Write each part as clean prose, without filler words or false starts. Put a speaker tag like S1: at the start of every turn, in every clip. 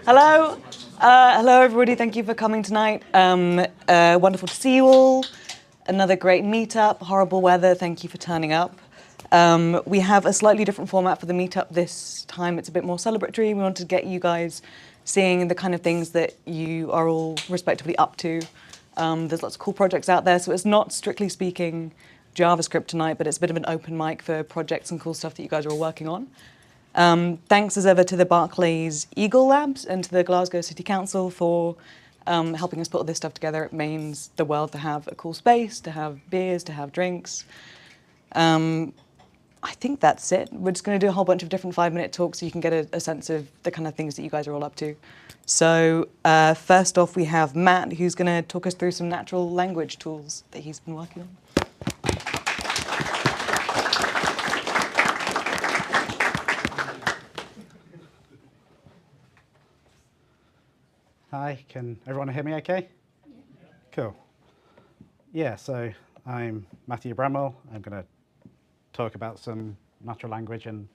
S1: Hello. Hello, everybody. Thank you for coming tonight. Wonderful to see you all. Another great meetup. Horrible weather. Thank you for turning up. We have a slightly different format for the meetup this time. It's a bit more celebratory. We wanted to get you guys seeing the kind of things that you are all respectively up to. There's lots of cool projects out there, so it's not strictly speaking JavaScript tonight, but it's a bit of an open mic for projects and cool stuff that you guys are all working on. Thanks as ever to the Barclays Eagle Labs and to the Glasgow City Council for helping us put all this stuff together. It means the world to have a cool space, to have beers, to have drinks. I think that's it. We're just going to do a whole bunch of different 5-minute talks so you can get a sense of the kind of things that you guys are all up to. So first off, we have Matt, who's going to talk us through some natural language tools that he's been working on.
S2: Hi, can everyone hear me okay? Yeah. Cool. Yeah, so I'm Matthew Brammall. I'm going to talk about some natural language and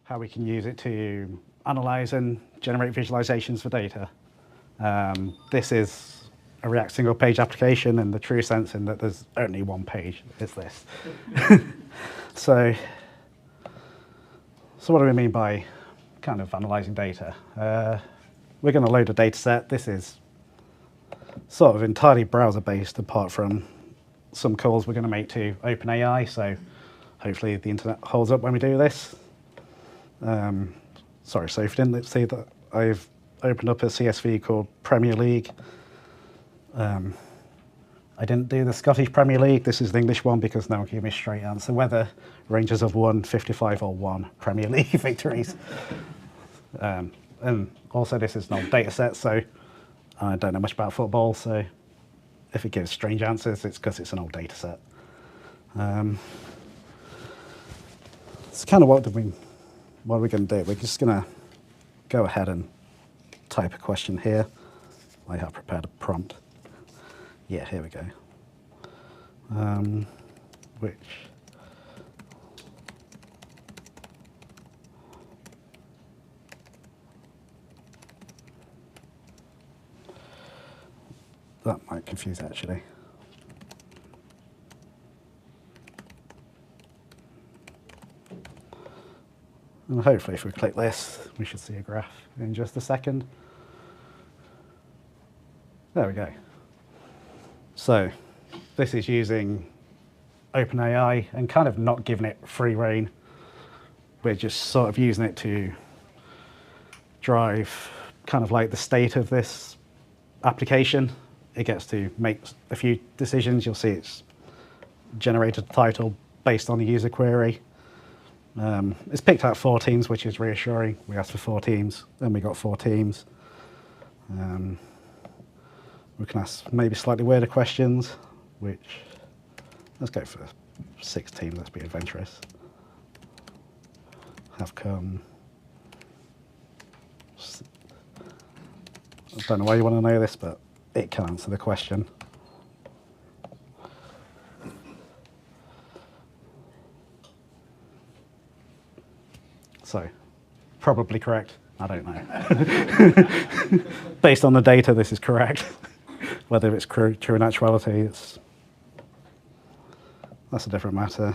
S2: how we can use it to analyze and generate visualizations for data. This is a React single page application in the true sense in that there's only one page, is this. So what do we mean by kind of analyzing data? We're going to load a data set. This is sort of entirely browser-based apart from some calls we're going to make to OpenAI, so hopefully the internet holds up when we do this. Sorry, so if you didn't see that, I've opened up a CSV called Premier League. I didn't do the Scottish Premier League. This is the English one because no one can give me a straight answer whether Rangers have won 55 or 1 Premier League victories. And also this is an old data set, so I don't know much about football, so if it gives strange answers, it's because it's an old data set. It's kind of what are we going to do? We're just going to go ahead and type a question here. I have prepared a prompt. Yeah, here we go. Which that might confuse actually. And hopefully if we click this, we should see a graph in just a second. There we go. So this is using OpenAI and kind of not giving it free rein. We're just sort of using it to drive kind of like the state of this application. It gets to make a few decisions. You'll see it's generated a title based on the user query. It's picked out 4 teams, which is reassuring. We asked for 4 teams, then we got 4 teams. We can ask maybe slightly weirder questions, which, let's go for 6 teams, let's be adventurous. Have come. I don't know why you want to know this, but it can answer the question. So, probably correct. I don't know. Based on the data, this is correct. Whether it's true in actuality, that's a different matter.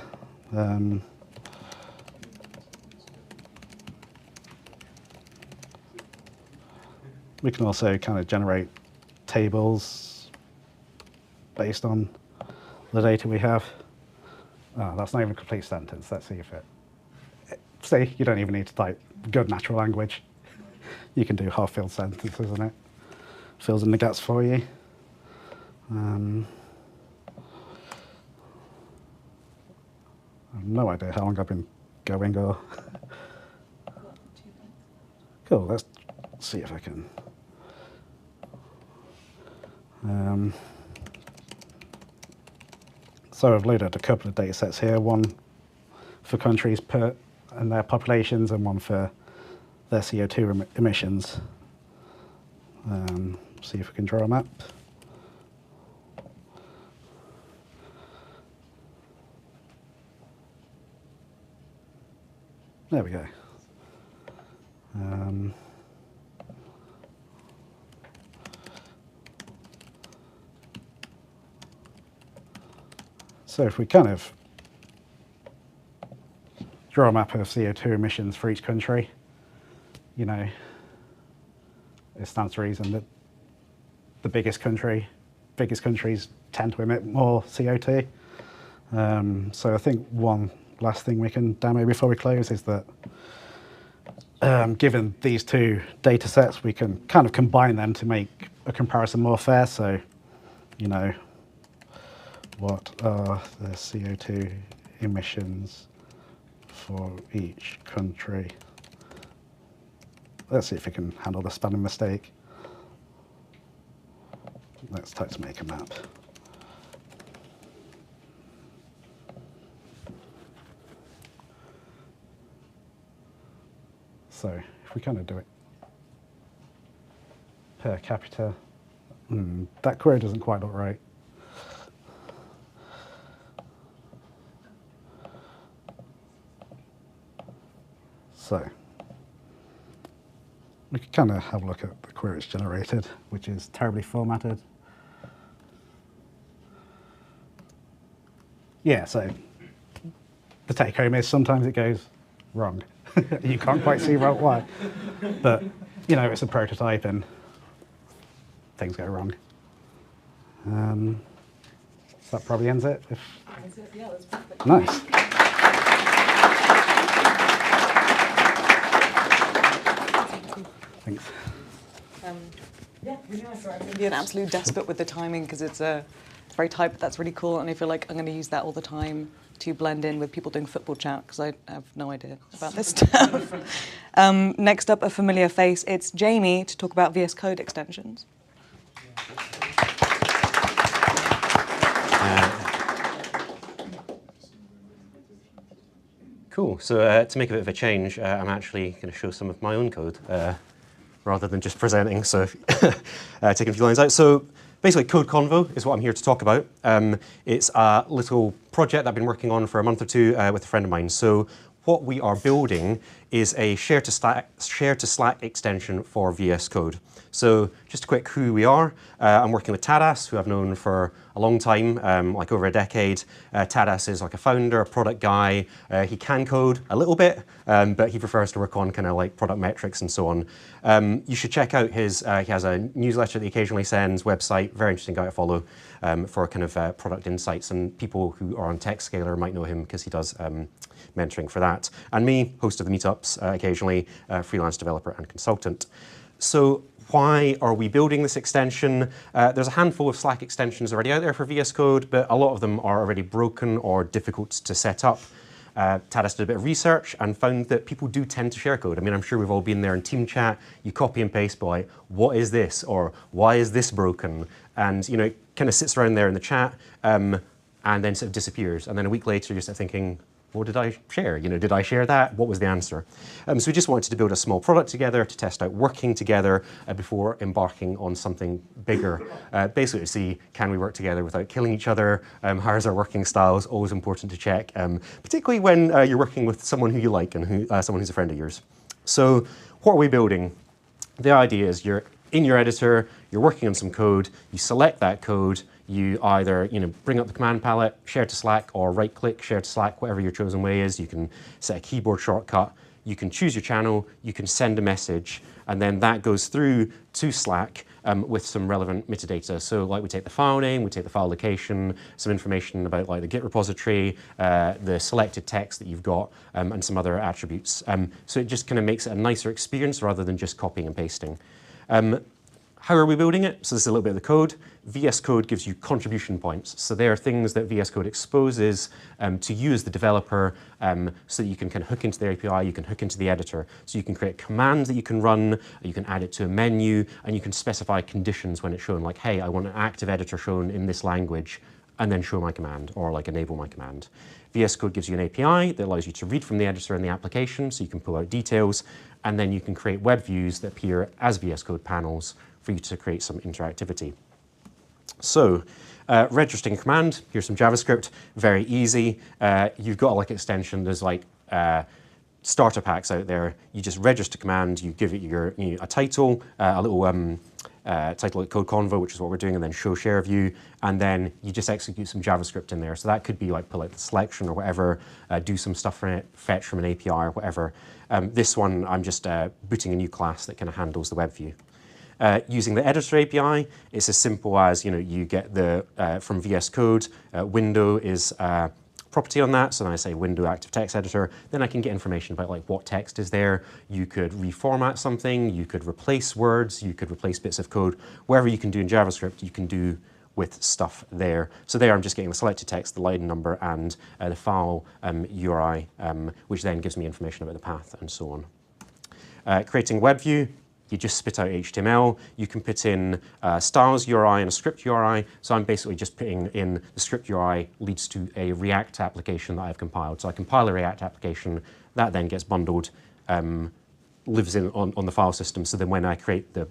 S2: We can also kind of generate tables based on the data we have. Oh, that's not even a complete sentence. Let's see if it... See, you don't even need to type good natural language. You can do half-filled sentences, and it fills in the gaps for you. I have no idea how long I've been going, or... Cool, let's see if I can... So I've loaded a couple of data sets here, one for countries and their populations, and one for their CO2 emissions. See if we can draw a map. There we go. So if we kind of draw a map of CO2 emissions for each country, you know, it stands to reason that the biggest countries tend to emit more CO2. So I think one last thing we can demo before we close is that given these two data sets, we can kind of combine them to make a comparison more fair. So, you know, what are the CO2 emissions for each country? Let's see if we can handle the spelling mistake. Let's type to make a map. So if we kind of do it per capita, that query doesn't quite look right. So we could kind of have a look at the query it's generated, which is terribly formatted. Yeah, so the take home is sometimes it goes wrong. You can't quite see why. But, you know, it's a prototype and things go wrong. So that probably ends it.
S1: That's it. Yeah, that's perfect.
S2: Nice. Thanks.
S1: Yeah, really nice. I'm going to be an absolute despot with the timing because it's very tight, but that's really cool. And I feel like I'm going to use that all the time to blend in with people doing football chat because I have no idea about this stuff. Next up, a familiar face. It's Jamie to talk about VS Code extensions.
S3: Cool. So to make a bit of a change, I'm actually going to show some of my own code rather than just presenting. So taking a few lines out. So basically, Code Convo is what I'm here to talk about. It's a little project that I've been working on for a month or two with a friend of mine. So what we are building is a share to Slack extension for VS Code. So just a quick who we are. I'm working with Tadas, who I've known for a long time, like over a decade. Tadas is like a founder, a product guy. He can code a little bit, but he prefers to work on kind of like product metrics and so on. You should check out his, he has a newsletter that he occasionally sends, website, very interesting guy to follow for kind of product insights. And people who are on TechScaler might know him because he does mentoring for that. And me, host of the meetups occasionally, freelance developer and consultant. So why are we building this extension? There's a handful of Slack extensions already out there for VS Code, but a lot of them are already broken or difficult to set up. Tadas did a bit of research and found that people do tend to share code. I mean, I'm sure we've all been there in team chat, you copy and paste by, what is this? Or why is this broken? And you know, it kind of sits around there in the chat and then sort of disappears. And then a week later, you're sort of thinking, what did I share? You know, did I share that? What was the answer? So we just wanted to build a small product together to test out working together before embarking on something bigger. Basically to see, can we work together without killing each other? How's our working styles? Always important to check, particularly when you're working with someone who you like and someone who's a friend of yours. So what are we building? The idea is you're in your editor, you're working on some code, you select that code, you either bring up the command palette, share to Slack, or right-click, share to Slack, whatever your chosen way is. You can set a keyboard shortcut. You can choose your channel. You can send a message. And then that goes through to Slack with some relevant metadata. So like we take the file name, we take the file location, some information about like the Git repository, the selected text that you've got, and some other attributes. So it just kind of makes it a nicer experience rather than just copying and pasting. How are we building it? So this is a little bit of the code. VS Code gives you contribution points. So there are things that VS Code exposes to you as the developer so that you can kind of hook into the API, you can hook into the editor. So you can create commands that you can run, you can add it to a menu, and you can specify conditions when it's shown, like, hey, I want an active editor shown in this language, and then show my command, or like enable my command. VS Code gives you an API that allows you to read from the editor in the application, so you can pull out details, and then you can create web views that appear as VS Code panels for you to create some interactivity. So, registering command, here's some JavaScript, very easy. You've got like extension, there's like starter packs out there. You just register command, you give it a title, a little title like code convo, which is what we're doing, and then show share view, and then you just execute some JavaScript in there. So that could be like pull out the selection or whatever, do some stuff from it, fetch from an API or whatever. This one, I'm just booting a new class that kind of handles the web view. Using the editor API, it's as simple as you get the from VS Code, window is property on that, so then I say window active text editor, then I can get information about like what text is there. You could reformat something, you could replace words, you could replace bits of code. Whatever you can do in JavaScript, you can do with stuff there. So there I'm just getting the selected text, the line number, and the file URI, which then gives me information about the path and so on. Creating web view, you just spit out HTML. You can put in styles URI and a script URI. So I'm basically just putting in the script URI leads to a React application that I've compiled. So I compile a React application, that then gets bundled, lives in on the file system. So then when I create the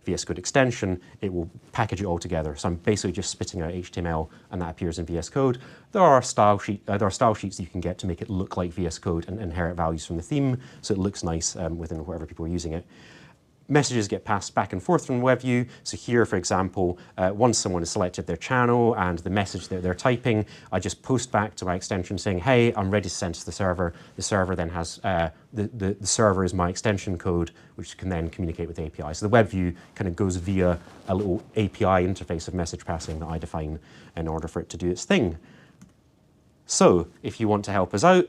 S3: VS Code extension, it will package it all together. So I'm basically just spitting out HTML, and that appears in VS Code. There are style sheets you can get to make it look like VS Code and inherit values from the theme, so it looks nice within whatever people are using it. Messages get passed back and forth from WebView. So here, for example, once someone has selected their channel and the message that they're typing, I just post back to my extension saying, hey, I'm ready to send to the server. The server then has, the server is my extension code, which can then communicate with the API. So the WebView kind of goes via a little API interface of message passing that I define in order for it to do its thing. So if you want to help us out,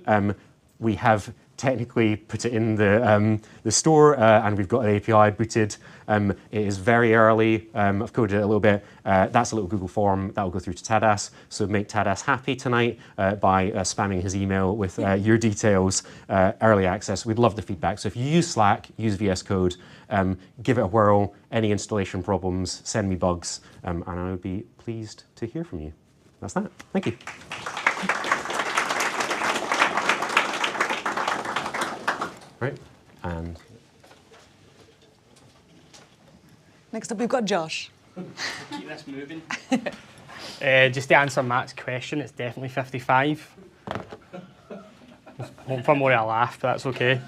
S3: we have technically put it in the store, and we've got an API booted. It is very early. I've coded it a little bit. That's a little Google form that will go through to Tadas. So make Tadas happy tonight by spamming his email with your details, early access. We'd love the feedback. So if you use Slack, use VS Code, give it a whirl. Any installation problems, send me bugs, and I would be pleased to hear from you. That's that. Thank you. Right, and
S1: next up we've got Josh.
S4: Keep this moving. Just to answer Matt's question, it's definitely 55. Won't for more of a laugh, but that's okay.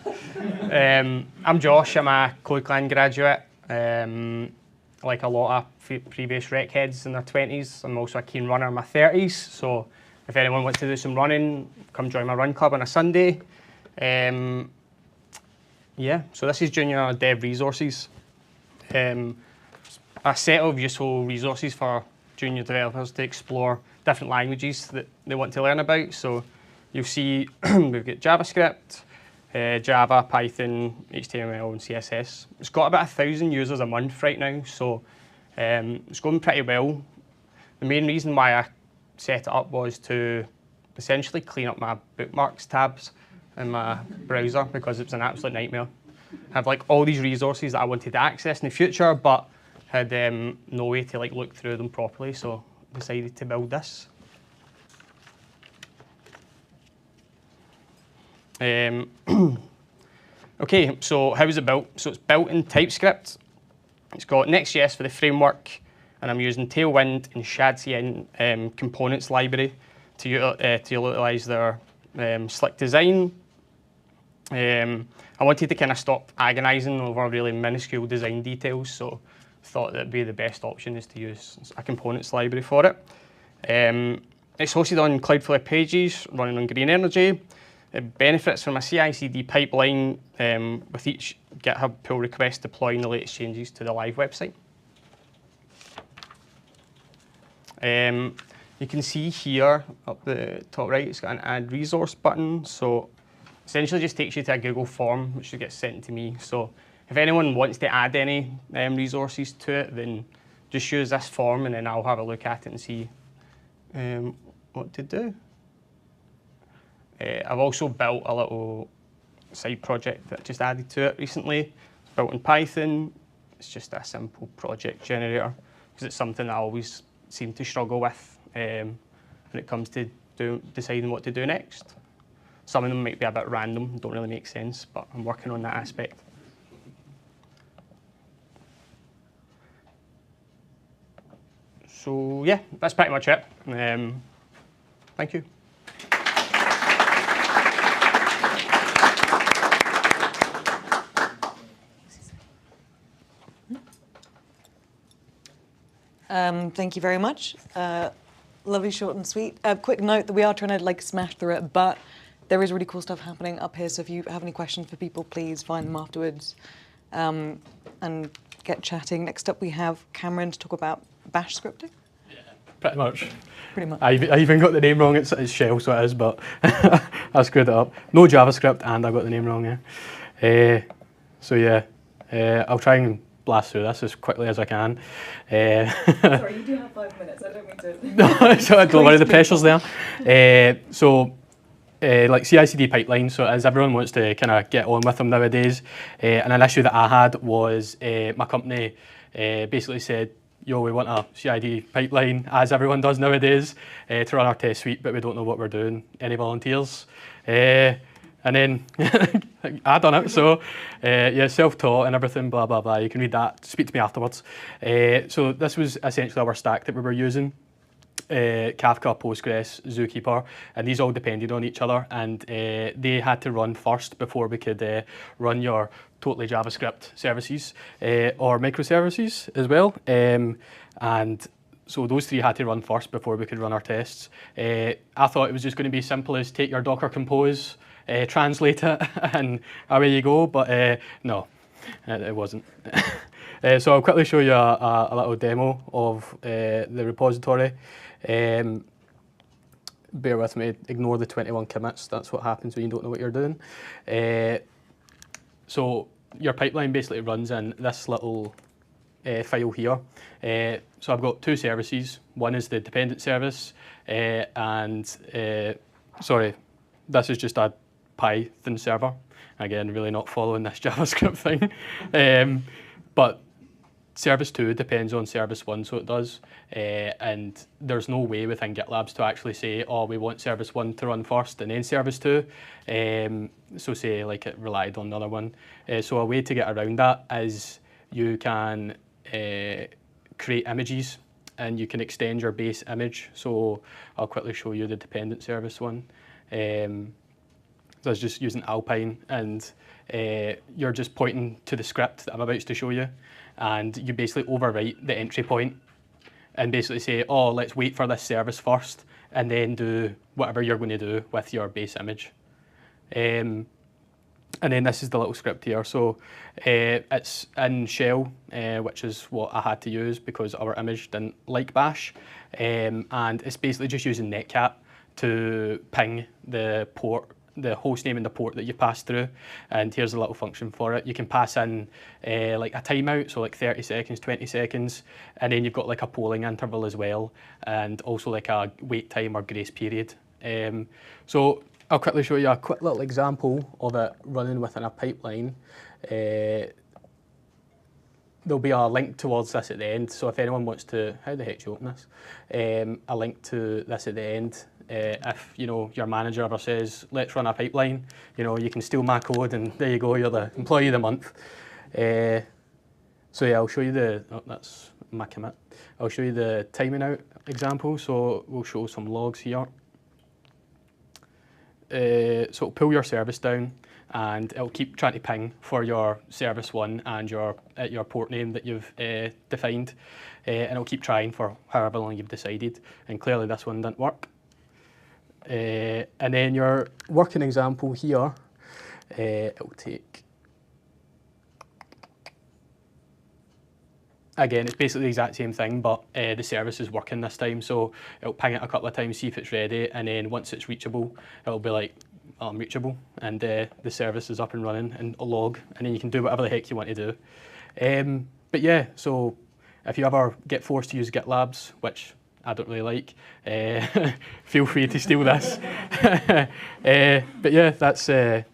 S4: I'm Josh, I'm a CodeClan graduate. Like a lot of previous rec heads in their 20s, I'm also a keen runner in my 30s, so if anyone wants to do some running, come join my run club on a Sunday. Yeah, so this is Junior Dev Resources. A set of useful resources for junior developers to explore different languages that they want to learn about. So you'll see we've got JavaScript, Java, Python, HTML, and CSS. It's got about 1,000 users a month right now, so it's going pretty well. The main reason why I set it up was to essentially clean up my bookmarks tabs in my browser because it was an absolute nightmare. I have like all these resources that I wanted to access in the future, but had no way to like look through them properly, so I decided to build this. Okay, so how is it built? So it's built in TypeScript. It's got Next.js for the framework, and I'm using Tailwind and Shadcn components library to utilize their slick design. I wanted to kind of stop agonizing over really minuscule design details, so I thought that would be the best option is to use a components library for it. It's hosted on Cloudflare Pages, running on green energy. It benefits from a CI/CD pipeline with each GitHub pull request deploying the latest changes to the live website. You can see here up the top right, it's got an add resource button. So essentially just takes you to a Google form, which should get sent to me. So if anyone wants to add any resources to it, then just use this form and then I'll have a look at it and see what to do. I've also built a little side project that I just added to it recently. It's built in Python. It's just a simple project generator because it's something I always seem to struggle with when it comes to deciding what to do next. Some of them might be a bit random, don't really make sense, but I'm working on that aspect. So yeah, that's pretty much it. Thank you.
S1: Thank you very much. Lovely, short and sweet. Quick note that we are trying to like smash through it, but there is really cool stuff happening up here. So if you have any questions for people, please find them afterwards and get chatting. Next up, we have Cameron to talk about Bash scripting.
S5: Yeah, pretty much.
S1: Pretty much.
S5: I even got the name wrong. It's Shell, so it is, but I screwed it up. No JavaScript, and I got the name wrong. Yeah. So yeah, I'll try and blast through this as quickly as I can.
S1: Sorry, you do have 5 minutes. I don't mean to.
S5: No, so don't worry, the pressure's there. Like CI/CD pipeline, so as everyone wants to kind of get on with them nowadays, and an issue that I had was my company basically said, yo, we want a CI/CD pipeline, as everyone does nowadays, to run our test suite, but we don't know what we're doing. Any volunteers? And then I done it, so yeah, self-taught and everything, blah, blah, blah. You can read that, speak to me afterwards. So this was essentially our stack that we were using. Kafka, Postgres, Zookeeper, and these all depended on each other, and they had to run first before we could run your totally JavaScript services or microservices as well. And so those three had to run first before we could run our tests. I thought it was just going to be simple as take your Docker Compose, translate it, and away you go, but no, it wasn't. So I'll quickly show you a little demo of the repository. Bear with me, ignore the 21 commits, that's what happens when you don't know what you're doing. So your pipeline basically runs in this little file here. So I've got two services. One is the dependent service, and sorry, this is just a Python server. Again, really not following this JavaScript thing. But service 2 depends on service 1, so it does. And there's no way within GitLabs to actually say, oh, we want service 1 to run first and then service 2. So say like it relied on another one. So a way to get around that is you can create images and you can extend your base image. So I'll quickly show you the dependent service one. So I was just using Alpine, and you're just pointing to the script that I'm about to show you, and you basically overwrite the entry point and basically say, oh, let's wait for this service first and then do whatever you're going to do with your base image. And then this is the little script here. So it's in Shell, which is what I had to use because our image didn't like Bash. And it's basically just using netcat to ping the port, the host name and the port that you pass through. And here's a little function for it. You can pass in like a timeout, so like 30 seconds, 20 seconds, and then you've got like a polling interval as well, and also like a wait time or grace period. So I'll quickly show you a quick little example of it running within a pipeline. There'll be a link towards this at the end, so if anyone wants to, how the heck do you open this? A link to this at the end. If you know your manager ever says, let's run a pipeline, you know, you can steal my code and there you go, you're the employee of the month. So yeah, I'll show you the, oh, that's my commit. I'll show you the timing out example, so we'll show some logs here. So it'll pull your service down and it'll keep trying to ping for your service 1 and your port name that you've defined, and it'll keep trying for however long you've decided, and clearly this one didn't work. And then your working example here, it'll take, again, it's basically the exact same thing, but the service is working this time, so it'll ping it a couple of times, see if it's ready, and then once it's reachable, it'll be like, oh, I'm reachable, and the service is up and running, and a log, and then you can do whatever the heck you want to do. But yeah, so if you ever get forced to use GitLabs, which I don't really like, feel free to steal this. But yeah, that's it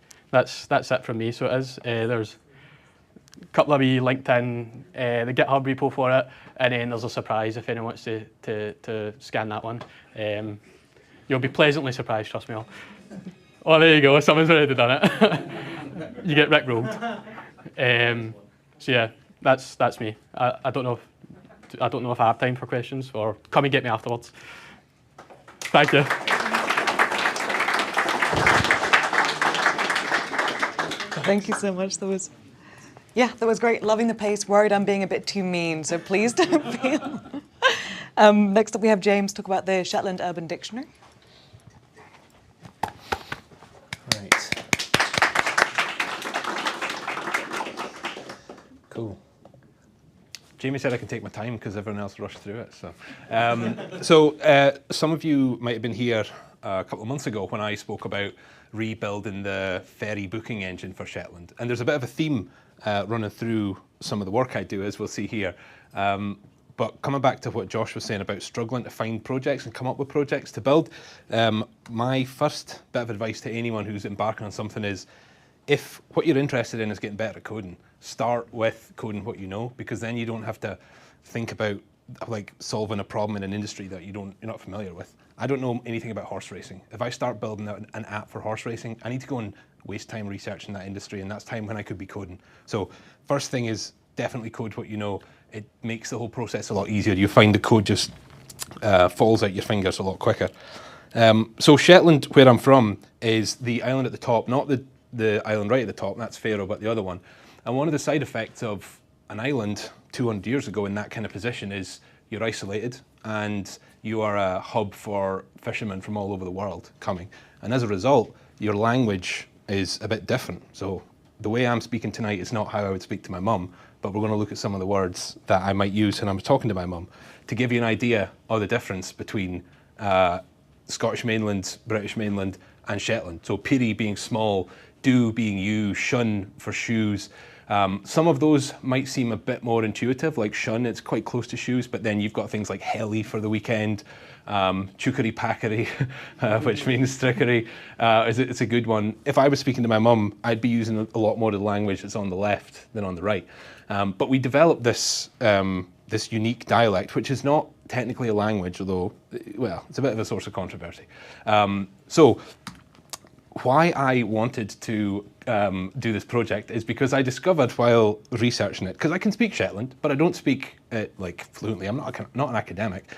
S5: from me. So it is. There's a couple of wee LinkedIn, the GitHub repo for it, and then there's a surprise if anyone wants to scan that one. You'll be pleasantly surprised, trust me. Oh, there you go. Someone's already done it. You get rickrolled. So yeah, that's me. I don't know if I have time for questions, or come and get me afterwards. Thank you.
S1: Thank you so much. That was great. Loving the pace. Worried I'm being a bit too mean, so please don't feel. Next up, we have James talk about the Shetland Urban Dictionary.
S6: Right. Cool. Jamie said I can take my time because everyone else rushed through it. So, some of you might have been here a couple of months ago when I spoke about rebuilding the ferry booking engine for Shetland. And there's a bit of a theme running through some of the work I do, as we'll see here. But coming back to what Josh was saying about struggling to find projects and come up with projects to build, my first bit of advice to anyone who's embarking on something is, if what you're interested in is getting better at coding, start with coding what you know, because then you don't have to think about like solving a problem in an industry that you're not familiar with. I don't know anything about horse racing. If I start building out an app for horse racing, I need to go and waste time researching that industry, and that's time when I could be coding. So first thing is definitely code what you know. It makes the whole process a lot easier. You find the code just falls out your fingers a lot quicker. So Shetland, where I'm from, is the island at the top, not the island right at the top, that's Faroe, but the other one. And one of the side effects of an island 200 years ago in that kind of position is you're isolated and you are a hub for fishermen from all over the world coming. And as a result, your language is a bit different. So the way I'm speaking tonight is not how I would speak to my mum, but we're going to look at some of the words that I might use when I'm talking to my mum to give you an idea of the difference between Scottish mainland, British mainland, and Shetland. So piri being small, do being you, shun for shoes. Some of those might seem a bit more intuitive, like shun, it's quite close to shoes, but then you've got things like helly for the weekend, chukari pakari, which means trickery. It's a good one. If I was speaking to my mum, I'd be using a lot more of the language that's on the left than on the right. But we developed this unique dialect, which is not technically a language, although, well, it's a bit of a source of controversy. So why I wanted to do this project is because I discovered while researching it, because I can speak Shetland, but I don't speak it like fluently. I'm not an academic.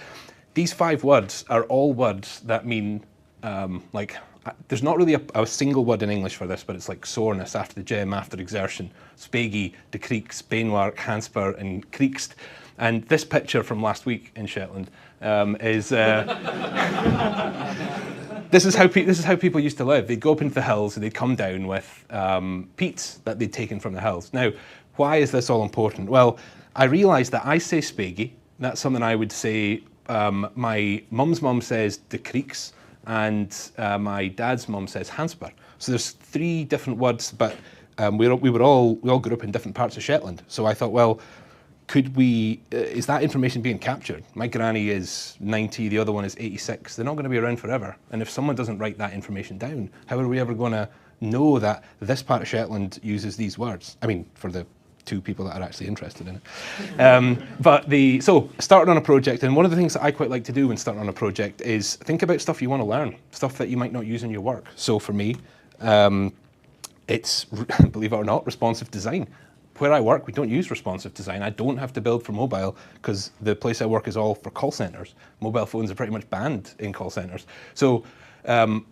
S6: These 5 words are all words that mean there's not really a single word in English for this, but it's like soreness after the gym, after exertion, spegi, de creeks, beenwark, hanspur, and creekst. And this picture from last week in Shetland is. This is how people used to live. They'd go up into the hills and they'd come down with peats that they'd taken from the hills. Now, why is this all important? Well, I realised that I say spegi. That's something I would say. My mum's mum says de creeks, and my dad's mum says hanspur. So there's 3 different words, but we all grew up in different parts of Shetland. So I thought, well, could we, is that information being captured? My granny is 90, the other one is 86. They're not going to be around forever. And if someone doesn't write that information down, how are we ever going to know that this part of Shetland uses these words? I mean, for the 2 people that are actually interested in it. So starting on a project, and one of the things that I quite like to do when starting on a project is think about stuff you want to learn, stuff that you might not use in your work. So for me, it's, believe it or not, responsive design. Where I work, we don't use responsive design. I don't have to build for mobile because the place I work is all for call centers. Mobile phones are pretty much banned in call centers. So when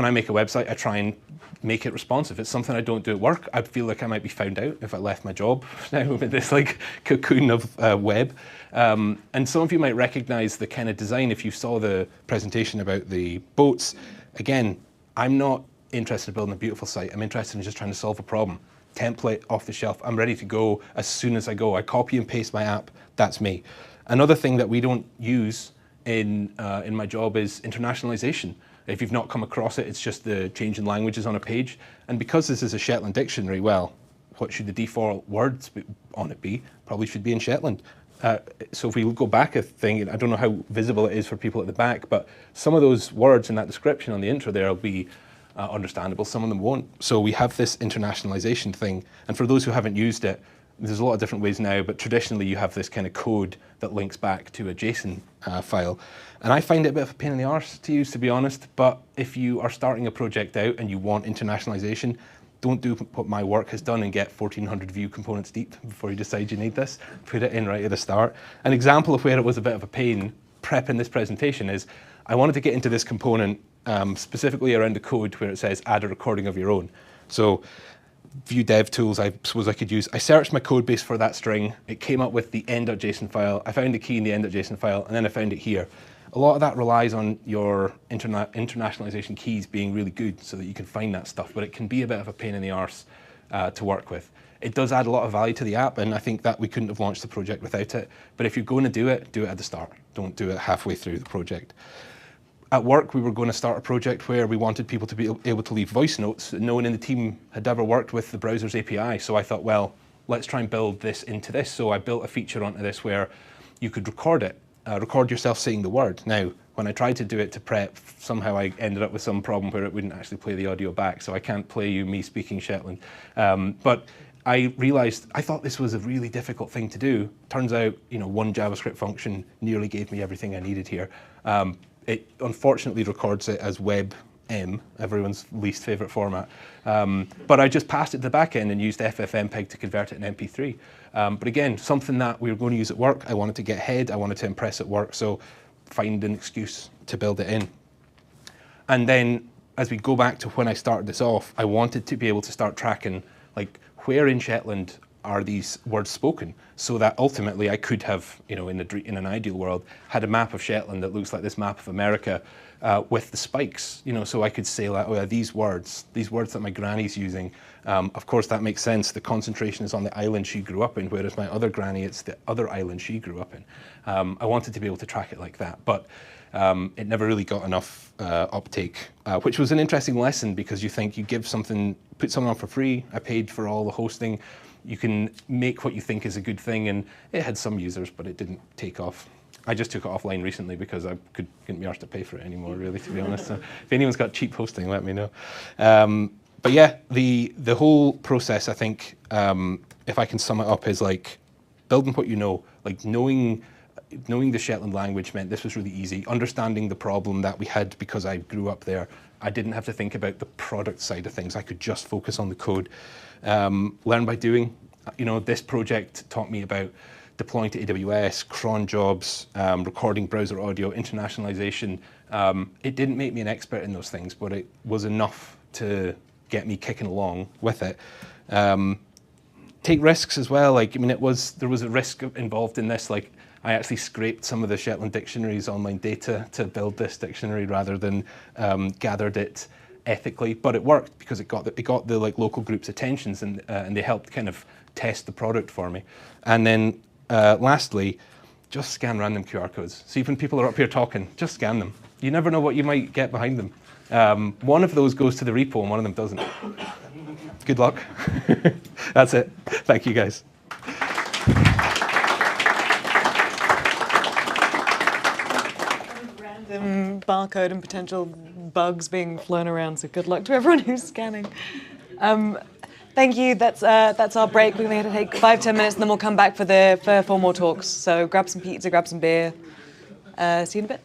S6: I make a website, I try and make it responsive. It's something I don't do at work. I feel like I might be found out if I left my job now with this like cocoon of web. And some of you might recognize the kind of design if you saw the presentation about the boats. Again, I'm not interested in building a beautiful site. I'm interested in just trying to solve a problem. Template off the shelf. I'm ready to go as soon as I go. I copy and paste my app. That's me. Another thing that we don't use in my job is internationalization. If you've not come across it, it's just the change in languages on a page. And because this is a Shetland dictionary, well, what should the default words on it be? Probably should be in Shetland. So if we go back a thing, I don't know how visible it is for people at the back, but some of those words in that description on the intro there will be understandable, some of them won't. So we have this internationalization thing, and for those who haven't used it, there's a lot of different ways now, but traditionally you have this kind of code that links back to a JSON file. And I find it a bit of a pain in the arse to use, to be honest, but if you are starting a project out and you want internationalization, don't do what my work has done and get 1,400 view components deep before you decide you need this. Put it in right at the start. An example of where it was a bit of a pain prepping this presentation is I wanted to get into this component specifically around the code where it says add a recording of your own. So Vue dev tools I suppose I could use. I searched my code base for that string. It came up with the end.json file. I found the key in the end.json file, and then I found it here. A lot of that relies on your internationalization keys being really good so that you can find that stuff, but it can be a bit of a pain in the arse to work with. It does add a lot of value to the app, and I think that we couldn't have launched the project without it. But if you're going to do it at the start. Don't do it halfway through the project. At work, we were going to start a project where we wanted people to be able to leave voice notes. No one in the team had ever worked with the browser's API, so I thought, well, let's try and build this into this. So I built a feature onto this where you could record it, record yourself saying the word. Now, when I tried to do it to prep, somehow I ended up with some problem where it wouldn't actually play the audio back, so I can't play you me speaking Shetland. But I realized I thought this was a really difficult thing to do. Turns out, one JavaScript function nearly gave me everything I needed here. It unfortunately records it as WebM, everyone's least favorite format. But I just passed it to the back end and used FFmpeg to convert it in MP3. But again, something that we were going to use at work. I wanted to get ahead. I wanted to impress at work. So find an excuse to build it in. And then as we go back to when I started this off, I wanted to be able to start tracking, like, where in Shetland are these words spoken, so that ultimately I could have, in an ideal world, had a map of Shetland that looks like this map of America with the spikes, so I could say, like, oh yeah, these words that my granny's using, of course that makes sense. The concentration is on the island she grew up in, whereas my other granny, it's the other island she grew up in. I wanted to be able to track it like that, but it never really got enough uptake, which was an interesting lesson, because you think you give something, put something on for free, I paid for all the hosting, you can make what you think is a good thing, and it had some users, but it didn't take off. I just took it offline recently because I couldn't be arsed to pay for it anymore, really, to be honest. So if anyone's got cheap hosting, let me know. But yeah, the whole process, I think, if I can sum it up, is like building what you know, like knowing the Shetland language meant this was really easy. Understanding the problem that we had because I grew up there, I didn't have to think about the product side of things. I could just focus on the code. Learn by doing. This project taught me about deploying to AWS, cron jobs, recording browser audio, internationalization. It didn't make me an expert in those things, but it was enough to get me kicking along with it. Take risks as well. There was a risk involved in this. Like, I actually scraped some of the Shetland Dictionary's online data to build this dictionary rather than gathered it ethically, but it worked because it got the local group's attentions, and they helped kind of test the product for me. And then lastly, just scan random QR codes. See, when people are up here talking, just scan them. You never know what you might get behind them. One of those goes to the repo and one of them doesn't. Good luck. That's it. Thank you, guys.
S1: Random barcode and potential bugs being flown around, so good luck to everyone who's scanning. Thank you. That's our break. We're going to take 5-10 minutes, and then we'll come back for 4 more talks. So grab some pizza, grab some beer. See you in a bit.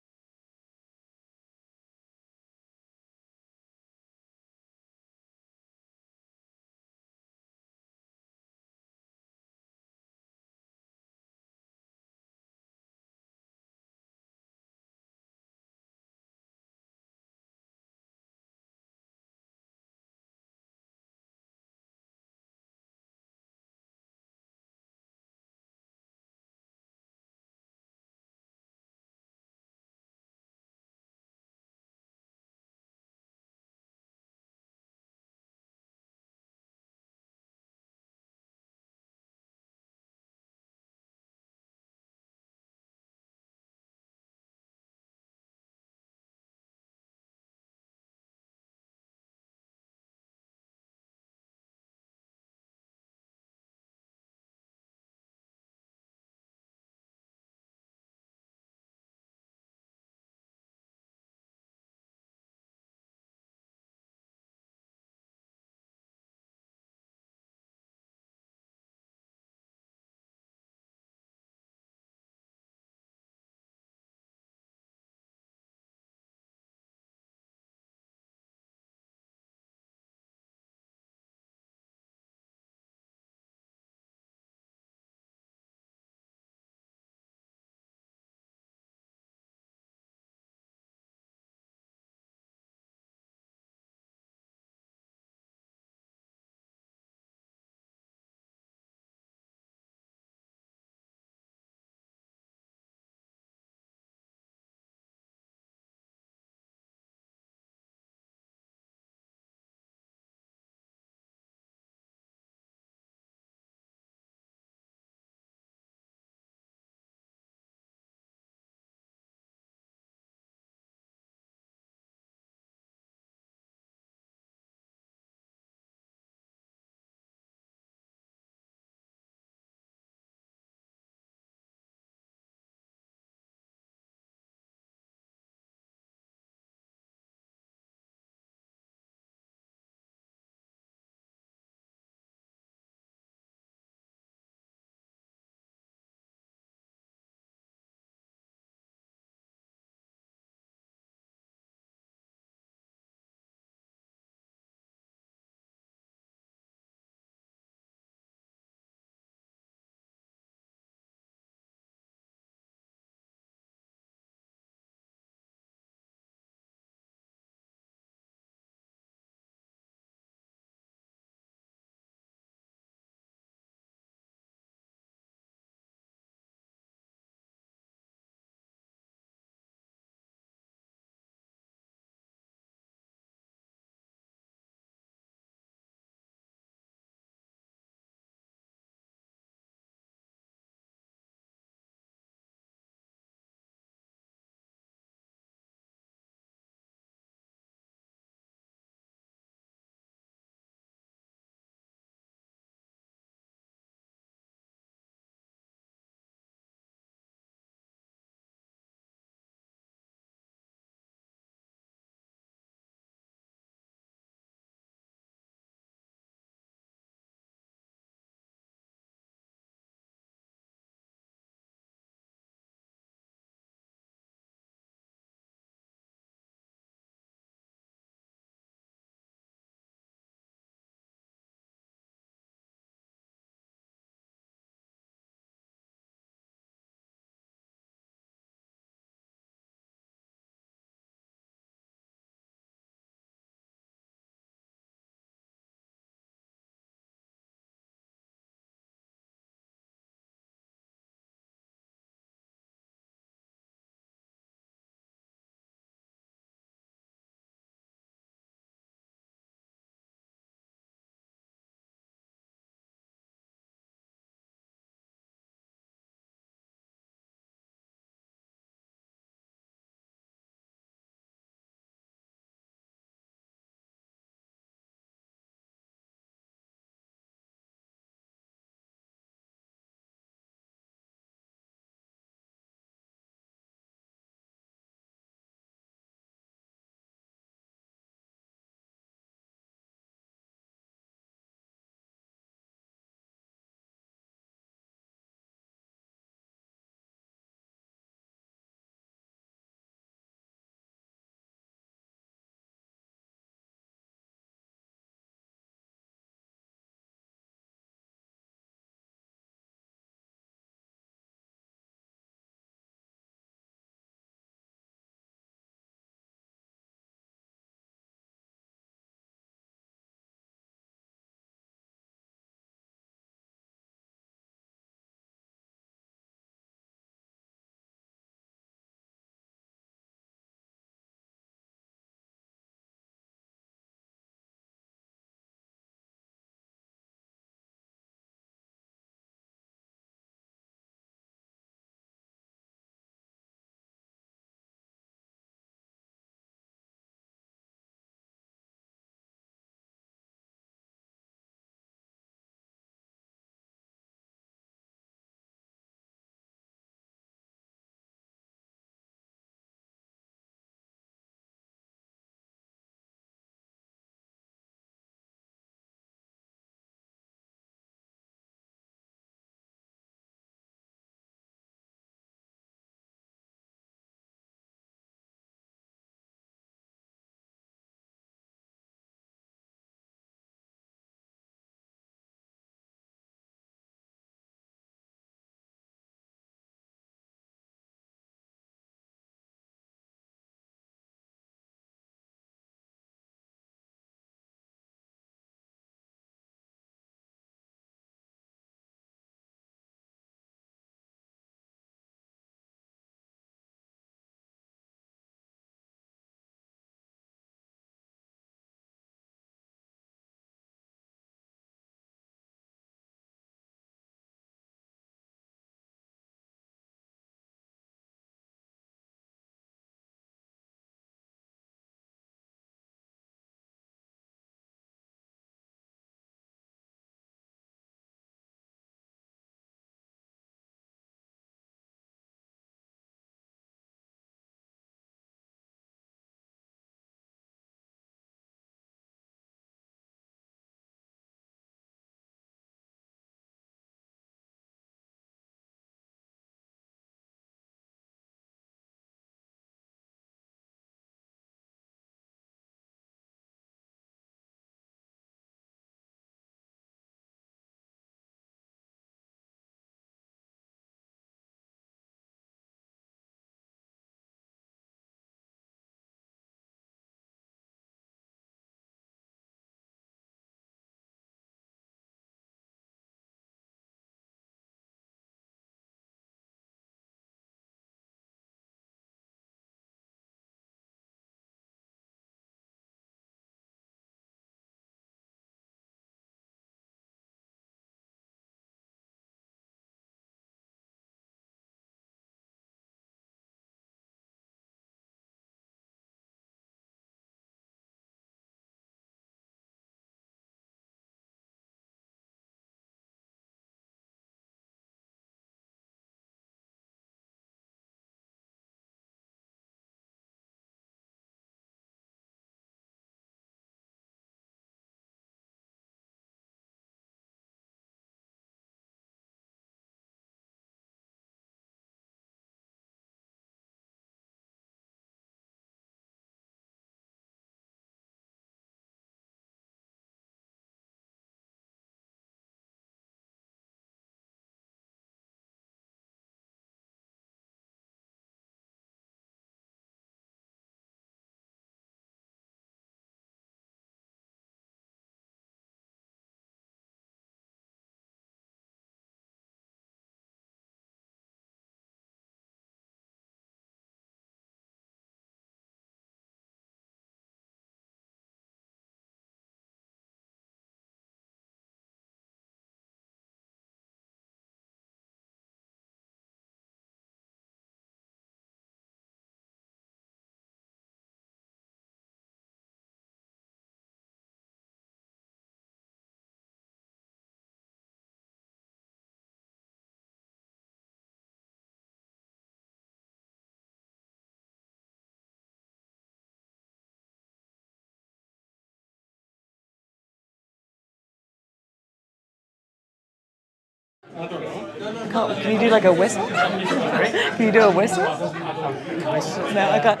S1: Can you do like a whistle? Can you do a whistle? No, I can't.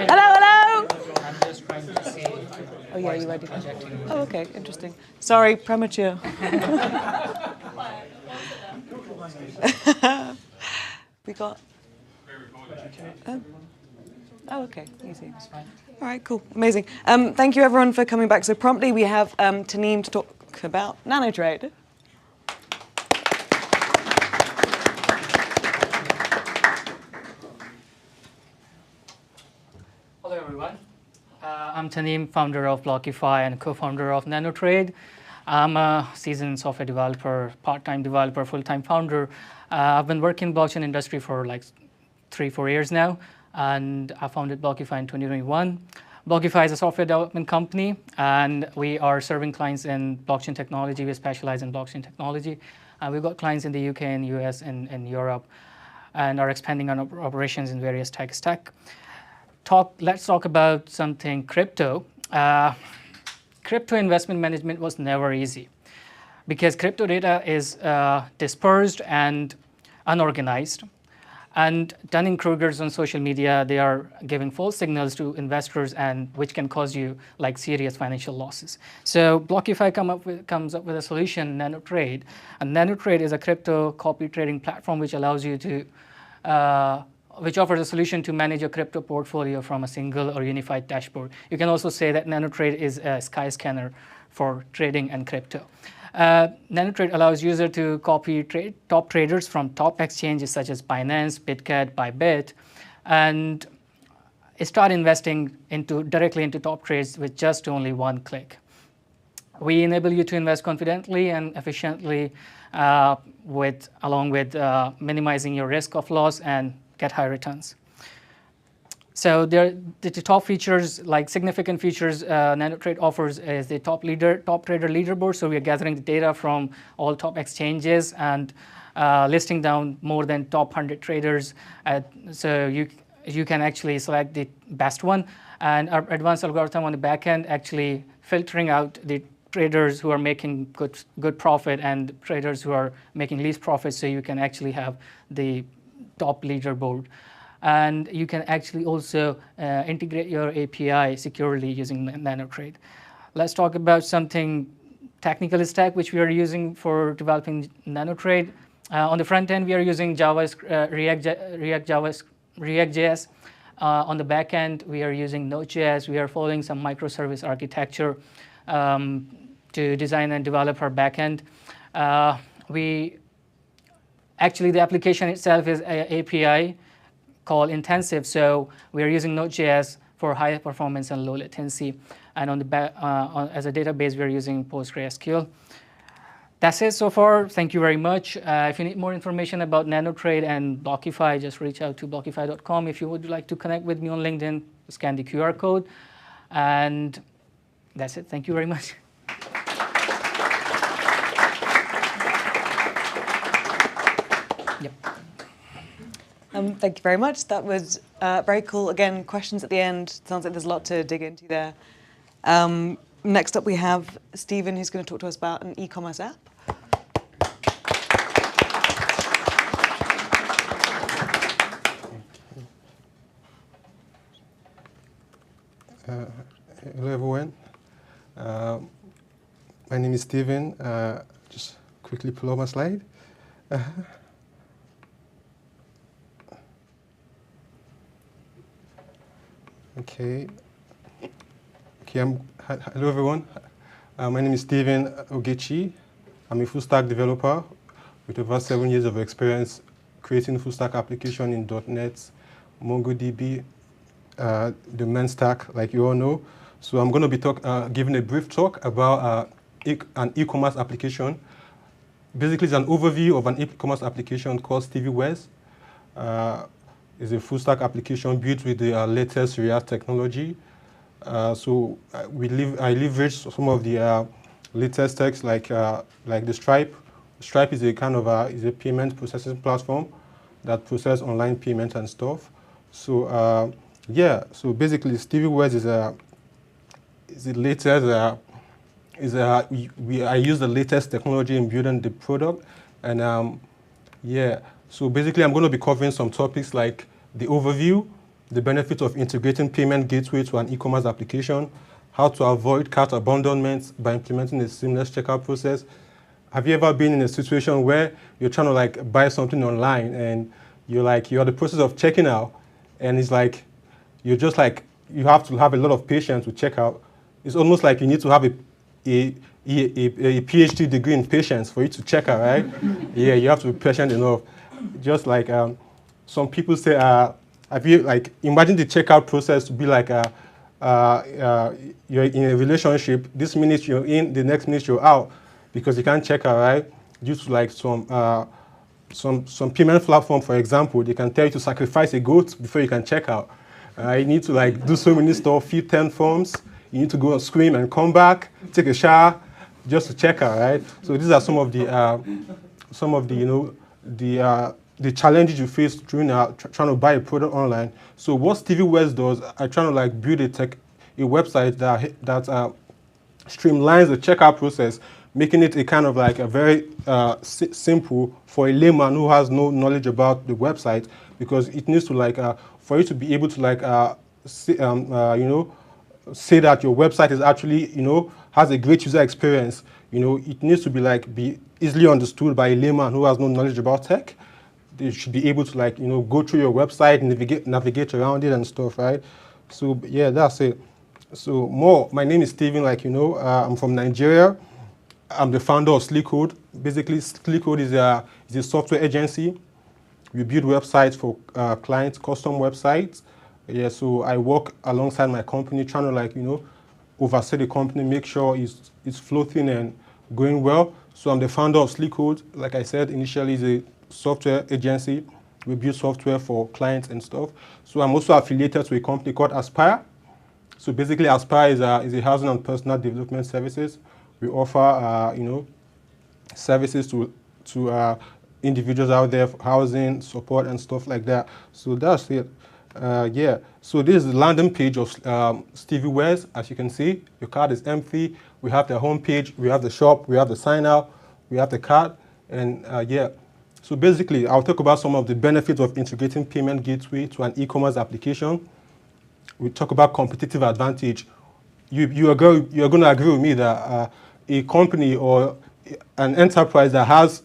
S1: Hello, hello!
S7: I'm just trying to see.
S1: Oh yeah, you ready? Oh, okay, interesting. Sorry, premature. We got. Oh, okay, easy. All right, cool, amazing. Thank you everyone for coming back so promptly. We have Taneem to talk about NanoTrade.
S7: Hello, everyone. I'm Taneem, founder of Blockify and co-founder of NanoTrade. I'm a seasoned software developer, part-time developer, full-time founder. I've been working in the blockchain industry for like 3-4 years now, and I founded Blockify in 2021. Blockify is a software development company, and we are serving clients in blockchain technology. We specialize in blockchain technology. We've got clients in the UK and US and Europe, and are expanding our operations in various tech stack. Let's talk about something crypto. Crypto investment management was never easy because crypto data is dispersed and unorganized. And Dunning-Krugers on social media, they are giving false signals to investors, and which can cause you like serious financial losses. So Blockify comes up with a solution, NanoTrade. And NanoTrade is a crypto copy trading platform which allows you to which offers a solution to manage your crypto portfolio from a single or unified dashboard. You can also say that NanoTrade is a sky scanner for trading and crypto. NanoTrade allows users to copy top traders from top exchanges such as Binance, Bitget, Bybit, and start investing directly into top trades with just only one click. We enable you to invest confidently and efficiently along with minimizing your risk of loss and get high returns. So the top features, like significant features NanoTrade offers is the top trader leaderboard. So we are gathering the data from all top exchanges and listing down more than top 100 traders. So you can actually select the best one. And our advanced algorithm on the back end actually filtering out the traders who are making good profit and traders who are making least profit. So you can actually have the top leaderboard. And you can actually also integrate your API securely using NanoTrade. Let's talk about something technical stack which we are using for developing NanoTrade. On the front end, we are using React.js. On the back end, we are using Node.js. We are following some microservice architecture to design and develop our back end. Actually, the application itself is an API called intensive, so we are using Node.js for high performance and low latency. And on the back, as a database, we are using PostgreSQL. That's it so far. Thank you very much. If you need more information about NanoTrade and Blockify, just reach out to blockify.com. If you would like to connect with me on LinkedIn, scan the QR code. And that's it. Thank you very much. Yep.
S1: Thank you very much. That was very cool. Again, questions at the end. Sounds like there's a lot to dig into there. Next up, we have Stephen, who's going to talk to us about an e-commerce app.
S8: Hello, everyone. My name is Stephen. Just quickly pull up my slide. Okay. Hello, everyone. My name is Stephen Ogechi. I'm a full-stack developer with over 7 years of experience creating full-stack application in .NET, MongoDB, the main stack, like you all know. So I'm going to be giving a brief talk about an e-commerce application. Basically, it's an overview of an e-commerce application called StevieWares. It's a full-stack application built with the latest React technology. So I leverage some of the latest techs like the Stripe. Stripe is a kind of is a payment processing platform that processes online payment and stuff. So yeah, so basically StevieWares is the latest. I use the latest technology in building the product. And yeah, so basically I'm going to be covering some topics like the overview, the benefits of integrating payment gateway to an e-commerce application, how to avoid cart abandonment by implementing a seamless checkout process. Have you ever been in a situation where you're trying to like buy something online and you're at the process of checking out, and it's like you're just like you have to have a lot of patience to check out. It's almost like you need to have a PhD degree in patience for you to check out, right? Yeah, you have to be patient enough. Just like some people say, have you like imagine the checkout process to be like you're in a relationship. This minute you're in, the next minute you're out, because you can't check out, right? Due to like some payment platform, for example, they can tell you to sacrifice a goat before you can check out. You need to like do so many stuff, fill 10 forms. You need to go and scream and come back, take a shower, just to check out, right? So these are some of the the challenges you face during trying to buy a product online. So what Stevie West does, I try to like build a website that streamlines the checkout process, making it a kind of like a very simple for a layman who has no knowledge about the website, because it needs to like for you to be able to like say that your website is actually has a great user experience. It needs to be easily understood by a layman who has no knowledge about tech. They should be able to like go through your website, navigate around it and stuff, right? So yeah, that's it. So my name is Steven, I'm from Nigeria. I'm the founder of SleekCode. Basically, SleekCode is a software agency. We build websites for clients, custom websites. Yeah, so I work alongside my company, trying to oversee the company, make sure it's floating and going well. So I'm the founder of SleekCode. Like I said, initially it's a software agency. We build software for clients and stuff. So I'm also affiliated to a company called Aspire. So basically, Aspire is a housing and personal development services. We offer services to individuals out there for housing support and stuff like that. So that's it. Yeah. So this is the landing page of Stevie West. As you can see, your card is empty. We have the home page. We have the shop. We have the sign out. We have the card. And yeah. So basically, I'll talk about some of the benefits of integrating payment gateway to an e-commerce application. We talk about competitive advantage. You're going to agree with me that a company or an enterprise that has,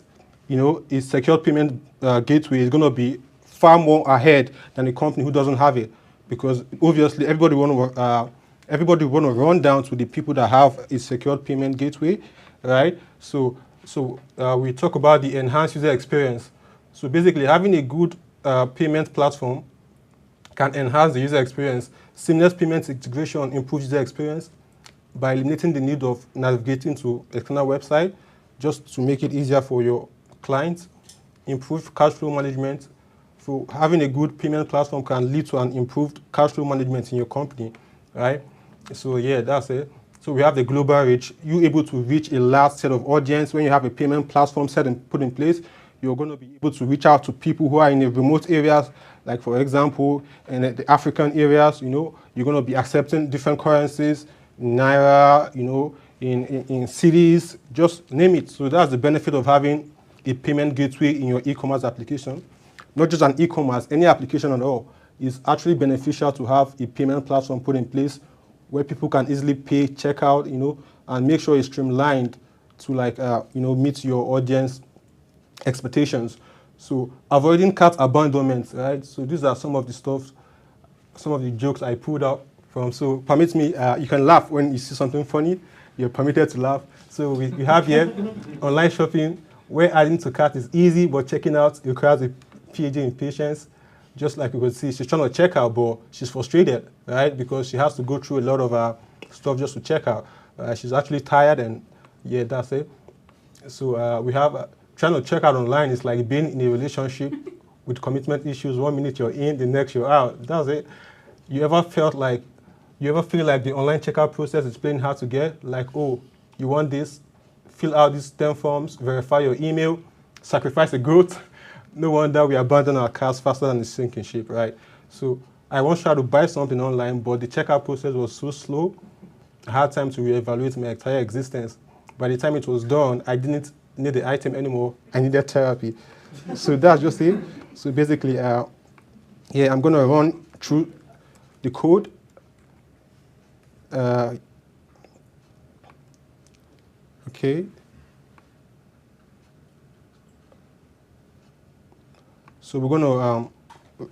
S8: a secure payment gateway is going to be far more ahead than a company who doesn't have it, because obviously everybody want to run down to the people that have a secured payment gateway, right? So we talk about the enhanced user experience. So basically, having a good payment platform can enhance the user experience. Seamless payment integration improves user experience by eliminating the need of navigating to external website, just to make it easier for your clients. Improve cash flow management. So having a good payment platform can lead to an improved cash flow management in your company, right? So yeah, that's it. So we have the global reach. You're able to reach a large set of audience. When you have a payment platform set and put in place, you're going to be able to reach out to people who are in the remote areas. Like for example, in the African areas, you're going to be accepting different currencies, Naira, in cities, just name it. So that's the benefit of having a payment gateway in your e-commerce application. Not just an e-commerce, any application at all. It's actually beneficial to have a payment platform put in place where people can easily pay, check out, and make sure it's streamlined to meet your audience expectations. So avoiding cart abandonment, right? So these are some of the jokes I pulled out from. So permit me, you can laugh when you see something funny. You're permitted to laugh. So we have here online shopping, where adding to cart is easy, but checking out requires a PhD in patience. Just like you could see, she's trying to check out, but she's frustrated, right? Because she has to go through a lot of stuff just to check out. She's actually tired, and yeah, that's it. So we have trying to check out online is like being in a relationship with commitment issues. 1 minute you're in, the next you're out. That's it. You ever feel like the online checkout process is plain hard to get? Like, oh, you want this? Fill out these 10 forms, verify your email, sacrifice a goat. No wonder we abandon our cars faster than the sinking ship, right? So I once tried to buy something online, but the checkout process was so slow, I had time to reevaluate my entire existence. By the time it was done, I didn't need the item anymore. I needed therapy. So that's just it. So basically, yeah, I'm going to run through the code. Okay. So we're going to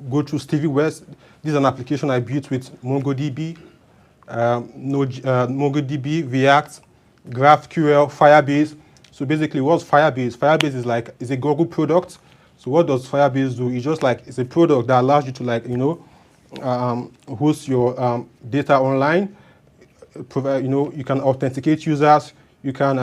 S8: go through Stevie West. This is an application I built with MongoDB, MongoDB, React, GraphQL, Firebase. So basically, what's Firebase? Firebase is a Google product. So what does Firebase do? It's just it's a product that allows you to host your data online. Provide, you can authenticate users. You can,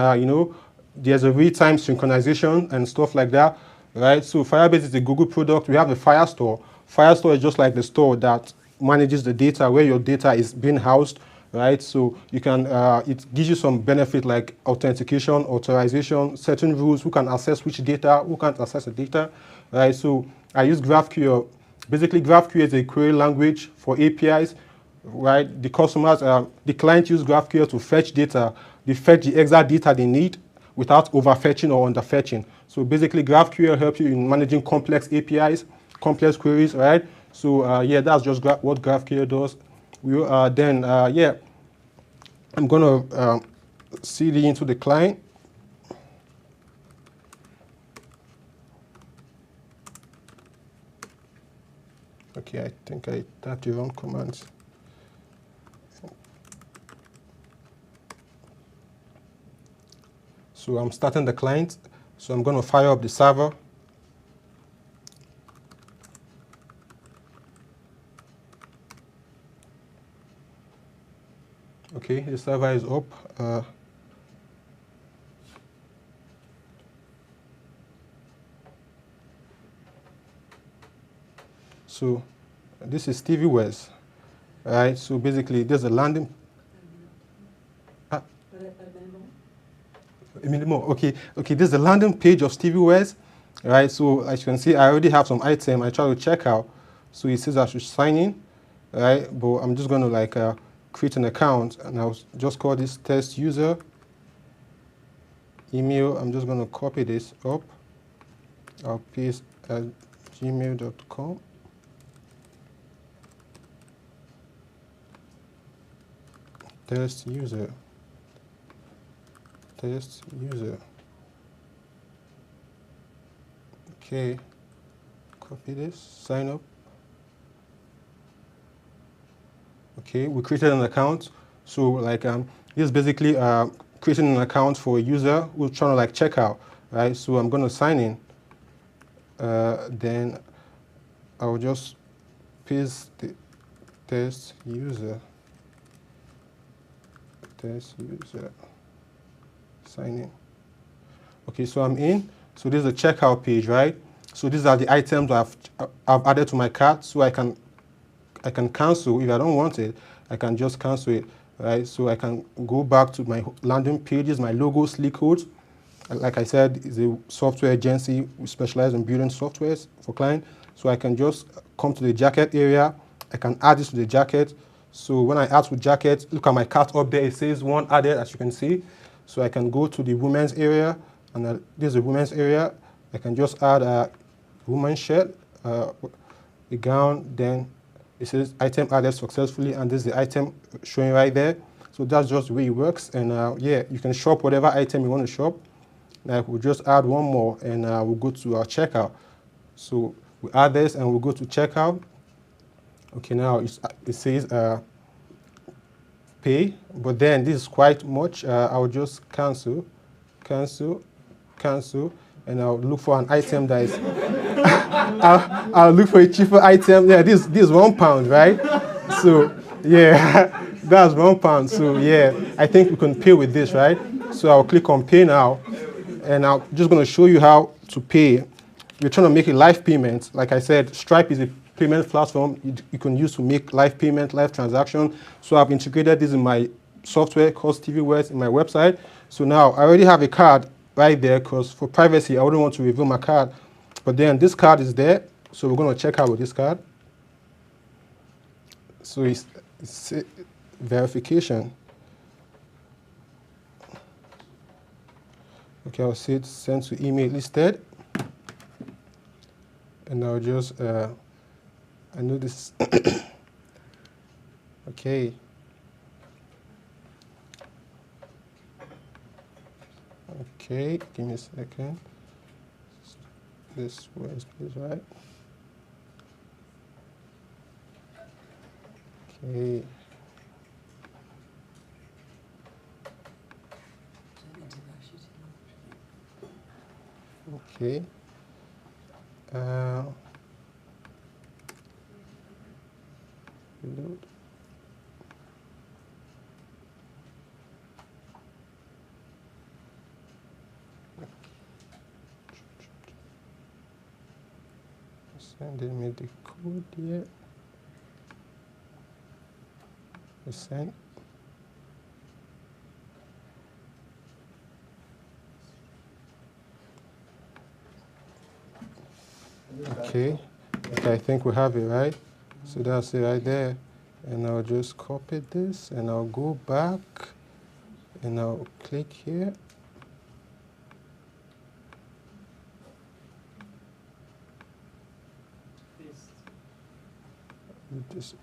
S8: there's a real-time synchronization and stuff like that, right? So Firebase is a Google product. We have the Firestore. Firestore is just like the store that manages the data, where your data is being housed, right? So you can, it gives you some benefit like authentication, authorization, certain rules, who can access which data, who can't access the data, right? So I use GraphQL. Basically, GraphQL is a query language for APIs, right? The customers, the client use GraphQL to fetch data. They fetch the exact data they need without overfetching or underfetching. So basically, GraphQL helps you in managing complex APIs, complex queries, right? So yeah, that's just what GraphQL does. Yeah, I'm gonna CD into the client. Okay, I think I typed the wrong commands. So I'm starting the client. So I'm going to fire up the server. Okay, the server is up. So this is Stevie West, right? So basically, there's a landing. Okay, this is the landing page of Stevie West, right? So as you can see, I already have some item. I try to check out. So it says I should sign in, right? But I'm just going to create an account, and I'll just call this test user. Email, I'm just going to copy this up. I'll paste at gmail.com. Test user. Test user. Okay, copy this, sign up. Okay, we created an account. So this is basically creating an account for a user who's trying to check out, right? So I'm going to sign in. Then I'll just paste the test user. Test user. Sign in. Okay, so I'm in. So this is the checkout page, right? So these are the items I've added to my cart. So I can cancel if I don't want it. I can just cancel it, right? So I can go back to my landing pages, my logo, Sleek Codes. Like I said, it's a software agency. We specialize in building softwares for clients. So I can just come to the jacket area. I can add this to the jacket. So when I add to jacket, look at my cart up there. It says one added, as you can see. So I can go to the women's area, and this is the women's area. I can just add a woman's shirt, the gown, then it says item added successfully, and this is the item showing right there. So that's just the way it works. And yeah, you can shop whatever item you want to shop. We'll just add one more, and we'll go to our checkout. So we add this, and we'll go to checkout. Okay, now it says pay, but then this is quite much. I'll just cancel, and I'll look for an item that is, I'll look for a cheaper item. Yeah, this is £1, right? So yeah, that's £1. So yeah, I think we can pay with this, right? So I'll click on pay now, and I'm just going to show you how to pay. We're trying to make a live payment. Like I said, Stripe is a payment platform you can use to make live payment, live transaction. So I've integrated this in my software called Stevie West in my website. So now I already have a card right there, because for privacy, I wouldn't want to reveal my card. But then this card is there, so we're going to check out with this card. So it's verification. Okay, I'll say send to email instead. And I'll just, I know this. Okay. Okay, give me a second. This was right. Okay. Okay. Reload. Didn't make the code yet. Send. Okay. Okay, I think we have it, right? So that's it right there. And I'll just copy this and I'll go back and I'll click here. This.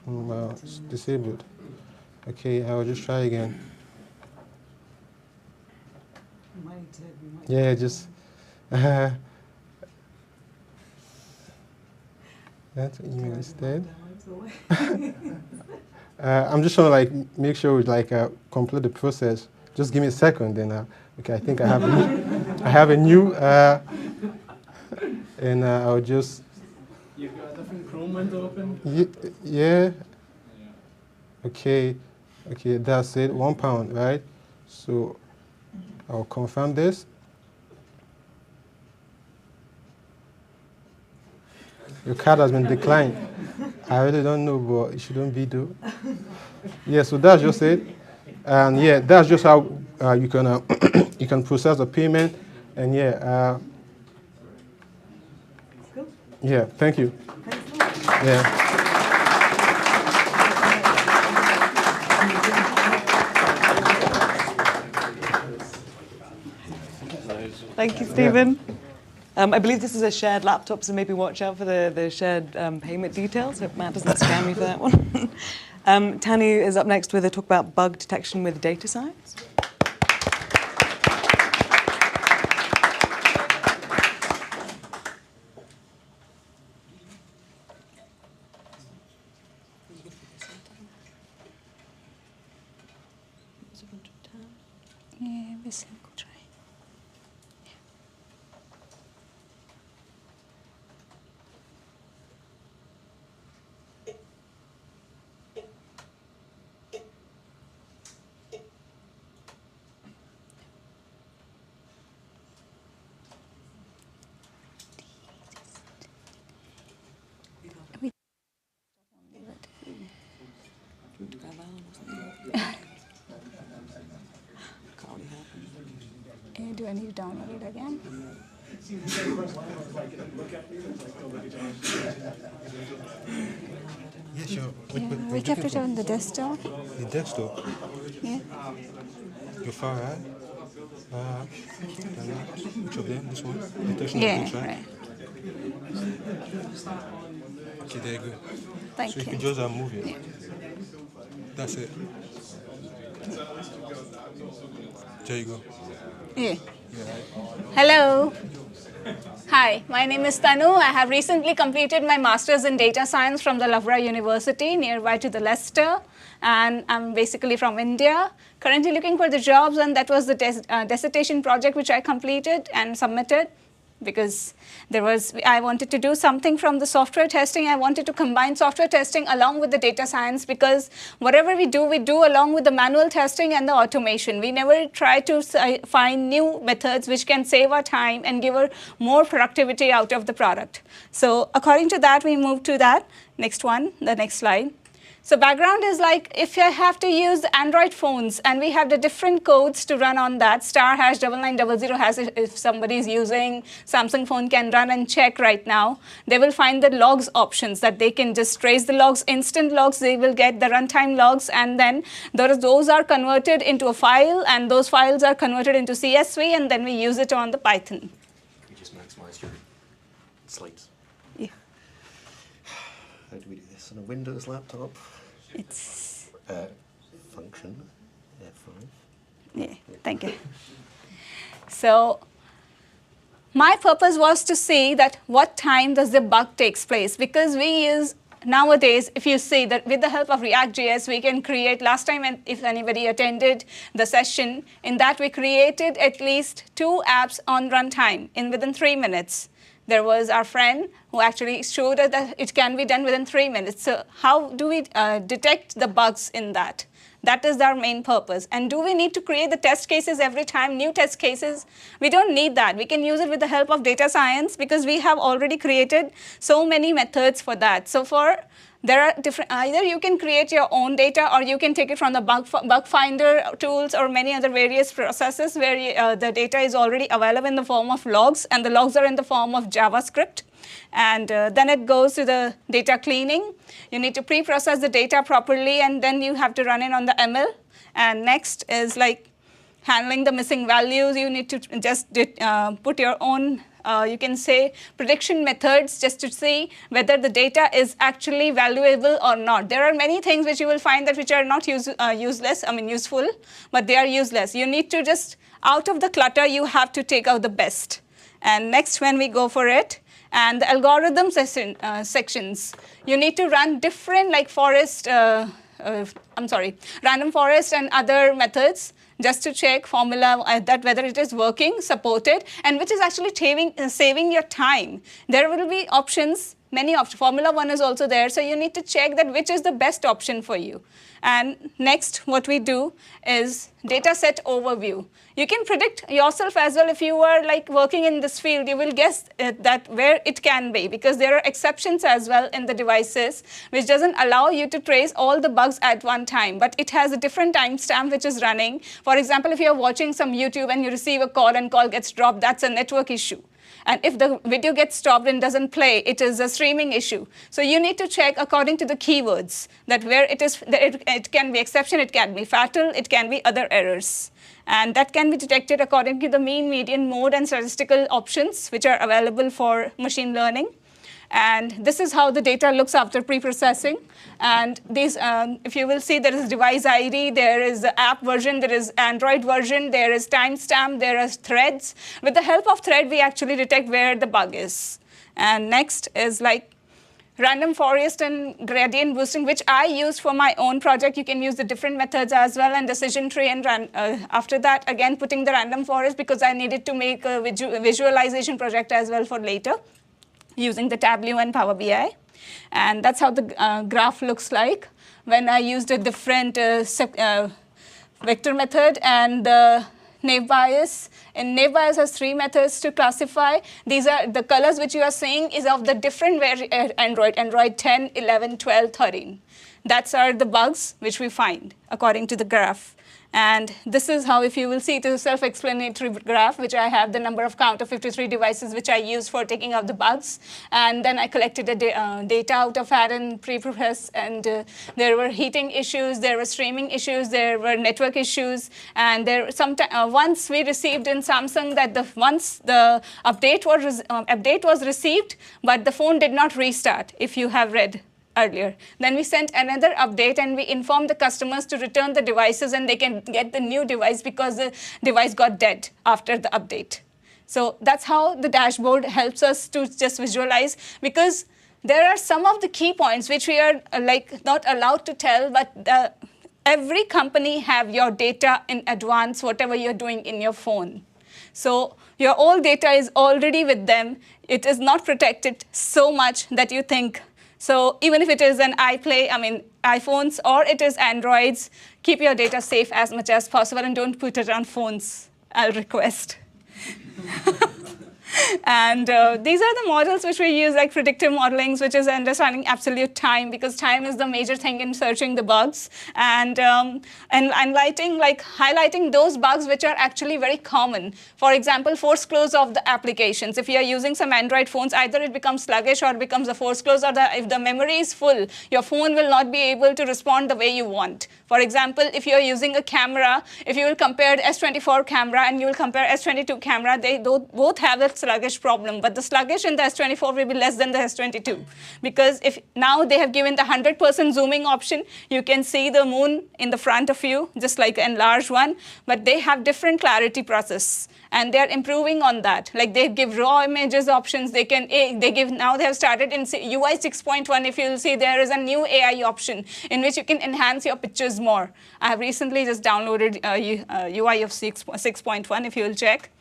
S8: Wow, it's disabled. Okay, I'll just try again. Yeah, just. That's email instead. I'm just trying to like make sure we like complete the process. Just give me a second, then. Okay, I think I have a new. I have a new. And I'll just.
S5: You've got a different Chrome window open.
S8: Yeah. Okay. Okay, that's it. £1, right? So I'll confirm this. Your card has been declined. I really don't know, but it shouldn't be though. Yeah, so that's just it. And yeah, that's just how you can you can process the payment. And yeah, yeah, thank you. Yeah.
S1: Thank you, Stephen. I believe this is a shared laptop, so maybe watch out for the shared payment details. Hope Matt doesn't scam me for that one. Tanu is up next with a talk about bug detection with data science.
S9: Do I need to download it again?
S8: Yeah, sure.
S9: We kept it on the desktop.
S8: The desktop?
S9: Yeah.
S8: You're far, right? Which of them? This one? Detection
S9: Yeah,
S8: of goods,
S9: right.
S8: Okay, there you go.
S9: Thank
S8: so
S9: you.
S8: you can just move it.
S9: Yeah.
S8: That's it. There you go.
S9: Yeah. Hello. Hi, my name is Tanu. I have recently completed my master's in data science from the Loughborough University nearby to the Leicester, and I'm basically from India. Currently looking for the jobs, and that was the dissertation project which I completed and submitted, because I wanted to do something from the software testing. I wanted to combine software testing along with the data science, because whatever we do along with the manual testing and the automation. We never try to find new methods which can save our time and give us more productivity out of the product. So according to that, we move to that next one, the next slide. So background is like if I have to use the Android phones and we have the different codes to run on that, *#9900# if somebody is using Samsung phone can run and check right now, they will find the logs options that they can just trace the logs, instant logs, they will get the runtime logs, and then those are converted into a file, and those files are converted into CSV, and then we use it on the Python.
S3: You just maximize your slides.
S9: Yeah.
S3: How do we do this on a Windows laptop?
S9: It's
S3: Function F5.
S9: yeah, thank you. So my purpose was to see that what time does the bug takes place, because we use nowadays, if you see that with the help of React.js, we can create, last time if anybody attended the session, in that we created at least 2 apps on runtime within 3 minutes. There was our friend who actually showed us that it can be done within 3 minutes. So how do we detect the bugs in that? That is our main purpose. And do we need to create the test cases every time, new test cases? We don't need that. We can use it with the help of data science because we have already created so many methods for that. So there are different, either you can create your own data or you can take it from the bug finder tools or many other various processes where the data is already available in the form of logs, and the logs are in the form of JavaScript. And then it goes to the data cleaning. You need to pre-process the data properly, and then you have to run it on the ML. And next is like handling the missing values. You need to just put your own you can say prediction methods just to see whether the data is actually valuable or not. There are many things which you will find that which are not useful, but they are useless. You need to just, out of the clutter, you have to take out the best. And next, when we go for it, and the algorithm sections, you need to run different like random forest and other methods just to check formula that whether it is working, supported, and which is actually saving your time. There will be options, many options. Formula 1 is also there, so you need to check that which is the best option for you. And next, what we do is data set overview. You can predict yourself as well. If you are like working in this field, you will guess that where it can be, because there are exceptions as well in the devices, which doesn't allow you to trace all the bugs at one time, but it has a different timestamp which is running. For example, if you're watching some YouTube and you receive a call and call gets dropped, that's a network issue. And if the video gets stopped and doesn't play, it is a streaming issue. So you need to check according to the keywords that where it is, it can be exception, it can be fatal, it can be other errors. And that can be detected according to the mean, median, mode, and statistical options which are available for machine learning. And this is how the data looks after pre-processing. And these, if you will see, there is device ID, there is the app version, there is Android version, there is timestamp, there are threads. With the help of thread, we actually detect where the bug is. And next is like random forest and gradient boosting, which I used for my own project. You can use the different methods as well, and decision tree. And after that, again, putting the random forest because I needed to make a visualization project as well for later, using the Tableau and Power BI. And that's how the graph looks like when I used a different vector method and the naive Bayes. And naive Bayes has 3 methods to classify. These are the colors which you are seeing is of the different Android 10, 11, 12, 13. That's are the bugs which we find according to the graph. And this is how, if you will see, it is a self-explanatory graph, which I have the number of count of 53 devices, which I use for taking out the bugs. And then I collected the data out of that and pre-process. And there were heating issues, there were streaming issues, there were network issues. And there once we received in Samsung that once the update was received, but the phone did not restart, if you have read earlier. Then we sent another update and we informed the customers to return the devices and they can get the new device because the device got dead after the update. So that's how the dashboard helps us to just visualize, because there are some of the key points which we are like not allowed to tell, but every company have your data in advance, whatever you're doing in your phone. So your old data is already with them. It is not protected so much that you think. So even if it is an iPhones or it is Androids, keep your data safe as much as possible and don't put it on phones, I'll request. And these are the models which we use, like predictive modelings, which is understanding absolute time, because time is the major thing in searching the bugs, and highlighting those bugs which are actually very common. For example, force close of the applications. If you are using some Android phones, either it becomes sluggish or it becomes a force close, or if the memory is full, your phone will not be able to respond the way you want. For example, if you are using a camera, if you will compare the S24 camera and you will compare S22 camera, they both have a sluggish problem, but the sluggish in the S24 will be less than the S22, because if now they have given the 100% zooming option, you can see the moon in the front of you, just like an enlarged one, but they have different clarity process. And they're improving on that. Like they give raw images options. Now they have started in UI 6.1. If you'll see, there is a new AI option in which you can enhance your pictures more. I have recently just downloaded UI of 6.1, if you'll check.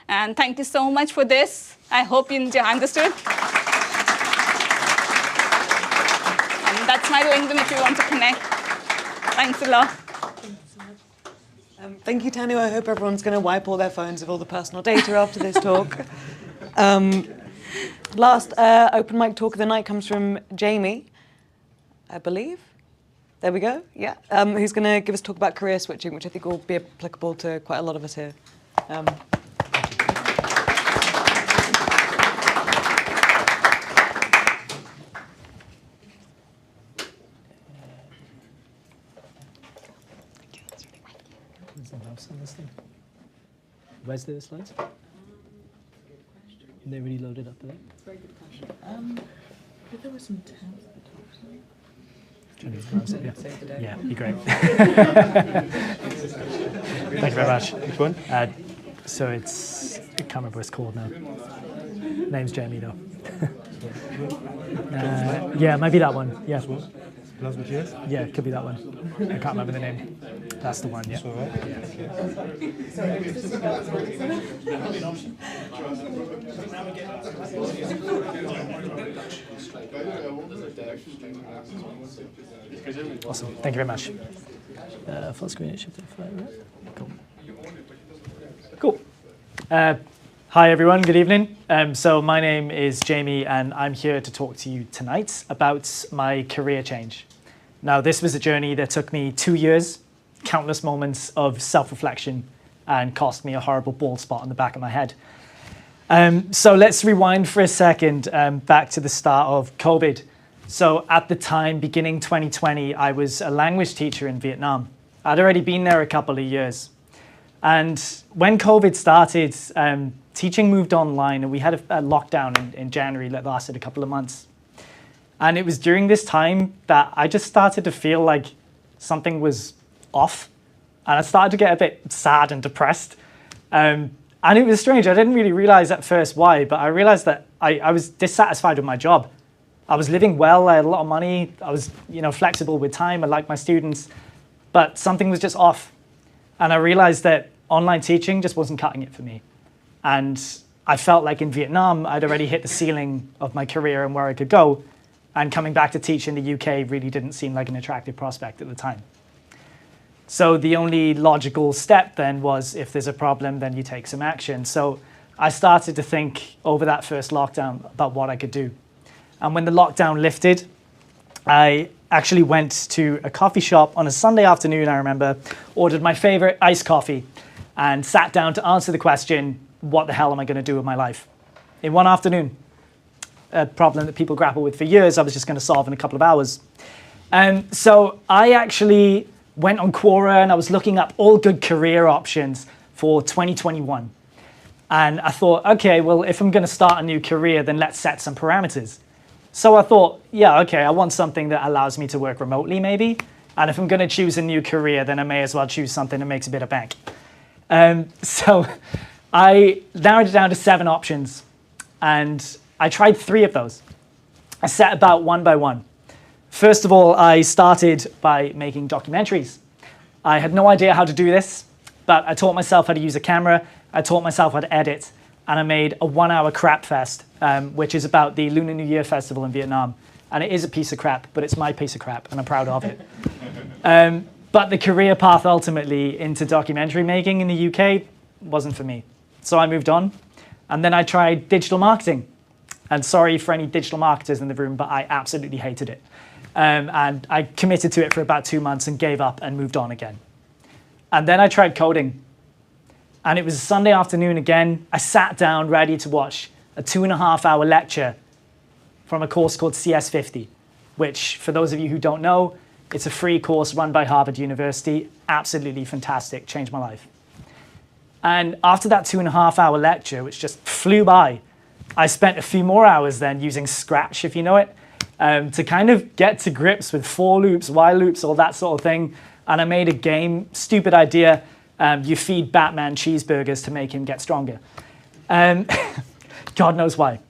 S9: And thank you so much for this. I hope you understood. And that's my LinkedIn if you want to connect. Thanks a lot.
S1: Thank you, Tanu. I hope everyone's going to wipe all their phones of all the personal data after this talk. Last open mic talk of the night comes from Jamie, I believe. There we go. Yeah. Who's going to give us a talk about career switching, which I think will be applicable to quite a lot of us here.
S10: Where's the slides? They're really loaded up there.
S11: That's a very good question. But there were some tabs at the top.
S10: Yeah, be great. Thank you very much. Which one? So it's, I can't remember what it's called now. Name's Jamie though. Yeah, maybe that one. Yeah.
S8: GlasgowJS?
S10: Yeah, it could be that one. I can't remember the name. That's the one, yeah. Awesome. Thank you very much. Full screen, it should be fine. Cool. Hi everyone, good evening. So my name is Jamie and I'm here to talk to you tonight about my career change. Now this was a journey that took me 2 years, countless moments of self-reflection, and cost me a horrible bald spot on the back of my head. So let's rewind for a second back to the start of COVID. So at the time, beginning 2020, I was a language teacher in Vietnam. I'd already been there a couple of years. And when COVID started, teaching moved online, and we had a lockdown in January that lasted a couple of months. And it was during this time that I just started to feel like something was off. And I started to get a bit sad and depressed. And it was strange. I didn't really realize at first why, but I realized that I was dissatisfied with my job. I was living well, I had a lot of money, I was flexible with time, I liked my students, but something was just off. And I realized that online teaching just wasn't cutting it for me. And I felt like in Vietnam, I'd already hit the ceiling of my career and where I could go. And coming back to teach in the UK really didn't seem like an attractive prospect at the time. So the only logical step then was, if there's a problem, then you take some action. So I started to think over that first lockdown about what I could do. And when the lockdown lifted, I actually went to a coffee shop on a Sunday afternoon, I remember, ordered my favorite iced coffee, and sat down to answer the question, what the hell am I going to do with my life? In one afternoon. A problem that people grapple with for years, I was just going to solve in a couple of hours. And so I actually went on Quora and I was looking up all good career options for 2021. And I thought, okay, well, if I'm going to start a new career, then let's set some parameters. So I thought, yeah, okay, I want something that allows me to work remotely maybe. And if I'm going to choose a new career, then I may as well choose something that makes a bit of bank. So I narrowed it down to 7 options. And I tried 3 of those. I set about one by one. First of all, I started by making documentaries. I had no idea how to do this, but I taught myself how to use a camera, I taught myself how to edit, and I made a 1-hour crap fest, which is about the Lunar New Year festival in Vietnam. And it is a piece of crap, but it's my piece of crap, and I'm proud of it. But the career path ultimately into documentary making in the UK wasn't for me. So I moved on. And then I tried digital marketing. And sorry for any digital marketers in the room, but I absolutely hated it. And I committed to it for about 2 months and gave up and moved on again. And then I tried coding. And it was a Sunday afternoon again. I sat down ready to watch a 2.5-hour lecture from a course called CS50, which, for those of you who don't know, it's a free course run by Harvard University. Absolutely fantastic, changed my life. And after that 2.5-hour lecture, which just flew by, I spent a few more hours then using Scratch, if you know it, to kind of get to grips with for loops, while loops, all that sort of thing. And I made a game, stupid idea. You feed Batman cheeseburgers to make him get stronger. God knows why.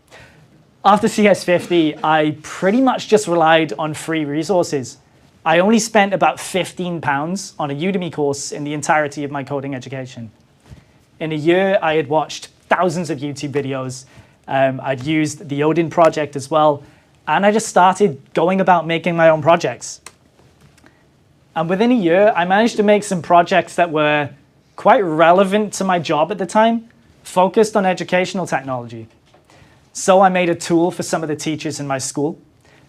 S10: After CS50, I pretty much just relied on free resources. I only spent about £15 on a Udemy course in the entirety of my coding education. In a year, I had watched thousands of YouTube videos. I'd used the Odin project as well. And I just started going about making my own projects. And within a year, I managed to make some projects that were quite relevant to my job at the time, focused on educational technology. So I made a tool for some of the teachers in my school.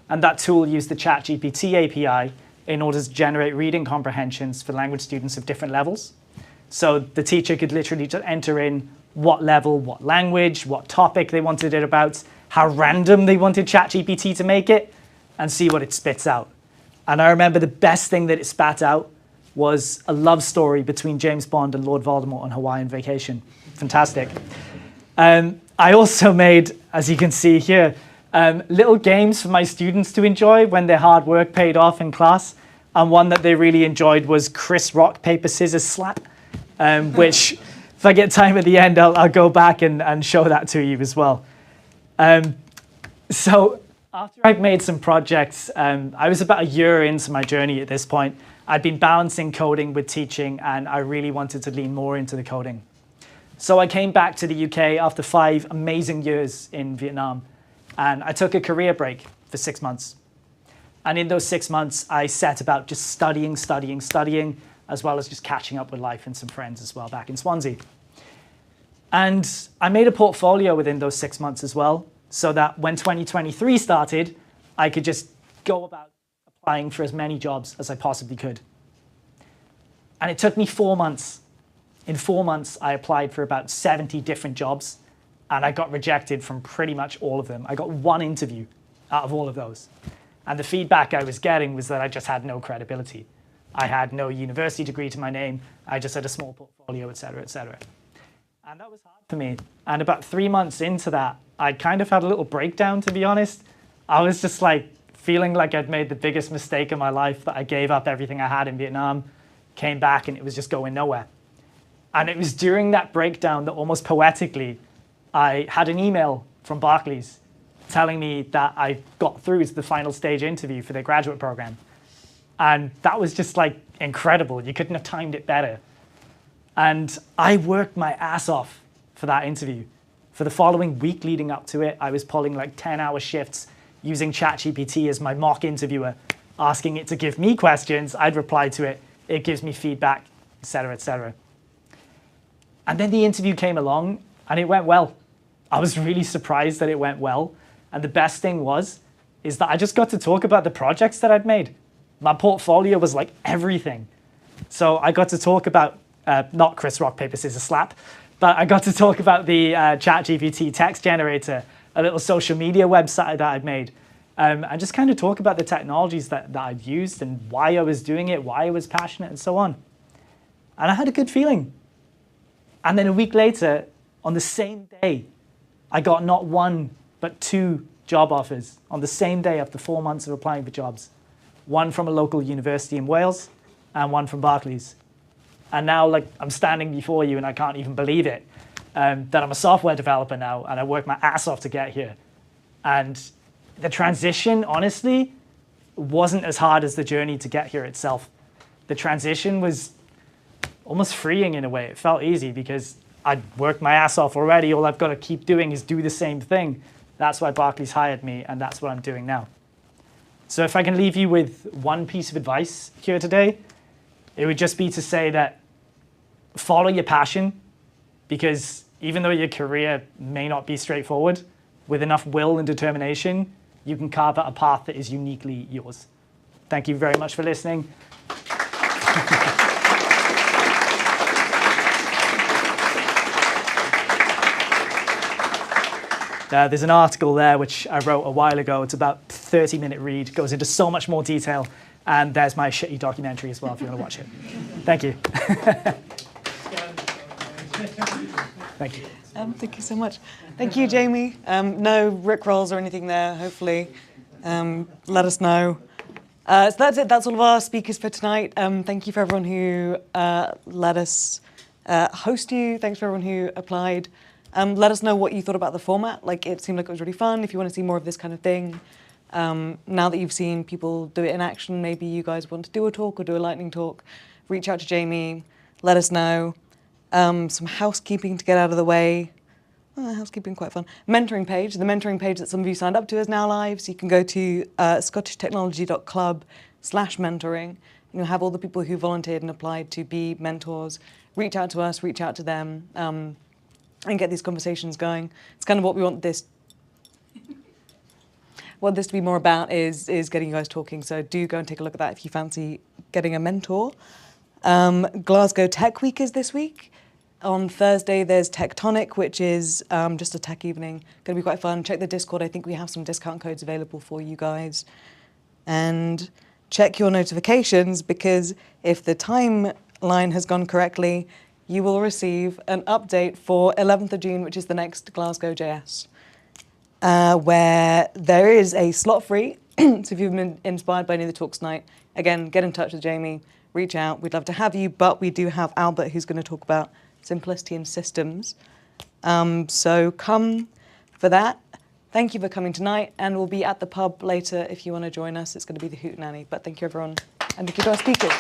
S10: And that tool used the ChatGPT API in order to generate reading comprehensions for language students of different levels. So the teacher could literally just enter in what level, what language, what topic they wanted it about, how random they wanted ChatGPT to make it, and see what it spits out. And I remember the best thing that it spat out was a love story between James Bond and Lord Voldemort on Hawaiian vacation. Fantastic. I also made, as you can see here, little games for my students to enjoy when their hard work paid off in class. And one that they really enjoyed was Chris Rock, Paper, Scissors, Slap, which, if I get time at the end, I'll go back and show that to you as well. So after I'd made some projects, I was about a year into my journey at this point. I'd been balancing coding with teaching, and I really wanted to lean more into the coding. So I came back to the UK after 5 amazing years in Vietnam, and I took a career break for 6 months. And in those 6 months, I set about just studying, as well as just catching up with life and some friends as well back in Swansea. And I made a portfolio within those 6 months as well, so that when 2023 started, I could just go about applying for as many jobs as I possibly could. And it took me 4 months. In 4 months, I applied for about 70 different jobs, and I got rejected from pretty much all of them. I got 1 interview out of all of those. And the feedback I was getting was that I just had no credibility. I had no university degree to my name. I just had a small portfolio, et cetera, et cetera. And that was hard for me. And about 3 months into that, I kind of had a little breakdown, to be honest. I was just like feeling like I'd made the biggest mistake of my life, that I gave up everything I had in Vietnam, came back, and it was just going nowhere. And it was during that breakdown that almost poetically, I had an email from Barclays telling me that I got through to the final stage interview for their graduate program. And that was just like incredible. You couldn't have timed it better. And I worked my ass off for that interview. For the following week leading up to it, I was pulling like 10-hour shifts using ChatGPT as my mock interviewer, asking it to give me questions. I'd reply to it. It gives me feedback, et cetera, et cetera. And then the interview came along and it went well. I was really surprised that it went well. And the best thing is that I just got to talk about the projects that I'd made. My portfolio was like everything. So I got to talk about, not Chris Rock, Paper, Scissors, Slap, but I got to talk about the ChatGPT text generator, a little social media website that I'd made, and just kind of talk about the technologies that I'd used and why I was doing it, why I was passionate, and so on. And I had a good feeling. And then a week later, on the same day, I got not 1, but 2 job offers on the same day after 4 months of applying for jobs. 1 from a local university in Wales and 1 from Barclays. And now, like, I'm standing before you and I can't even believe it, that I'm a software developer now and I worked my ass off to get here. And the transition, honestly, wasn't as hard as the journey to get here itself. The transition was almost freeing in a way. It felt easy because I'd worked my ass off already. All I've got to keep doing is do the same thing. That's why Barclays hired me, and that's what I'm doing now. So if I can leave you with one piece of advice here today, it would just be to say that follow your passion, because even though your career may not be straightforward, with enough will and determination, you can carve out a path that is uniquely yours. Thank you very much for listening. There's an article there which I wrote a while ago. It's about a 30-minute read, goes into so much more detail. And there's my shitty documentary as well if you want to watch it. Thank you. Thank you.
S1: Thank you so much. Thank you, Jamie. No rickrolls or anything there, hopefully. Let us know. So that's it. That's all of our speakers for tonight. Thank you for everyone who let us host you. Thanks for everyone who applied. Let us know what you thought about the format. Like, it seemed like it was really fun. If you want to see more of this kind of thing, now that you've seen people do it in action, maybe you guys want to do a talk or do a lightning talk, reach out to Jamie, let us know. Some housekeeping to get out of the way. Housekeeping, quite fun. Mentoring page. The mentoring page that some of you signed up to is now live, so you can go to scottishtechnology.club/mentoring. You'll have all the people who volunteered and applied to be mentors. Reach out to us, reach out to them, and get these conversations going. It's kind of what we want this to be more about is getting you guys talking. So do go and take a look at that if you fancy getting a mentor. Glasgow Tech Week is this week. On Thursday, there's Tectonic, which is just a tech evening. Going to be quite fun. Check the Discord. I think we have some discount codes available for you guys. And check your notifications, because if the timeline has gone correctly, you will receive an update for 11th of June, which is the next GlasgowJS, where there is a slot free. So if you've been inspired by any of the talks tonight, again, get in touch with Jamie, reach out. We'd love to have you, but we do have Albert who's going to talk about simplicity in systems. So come for that. Thank you for coming tonight, and we'll be at the pub later if you want to join us. It's going to be the Hootenanny. But thank you, everyone, and thank you to our speakers.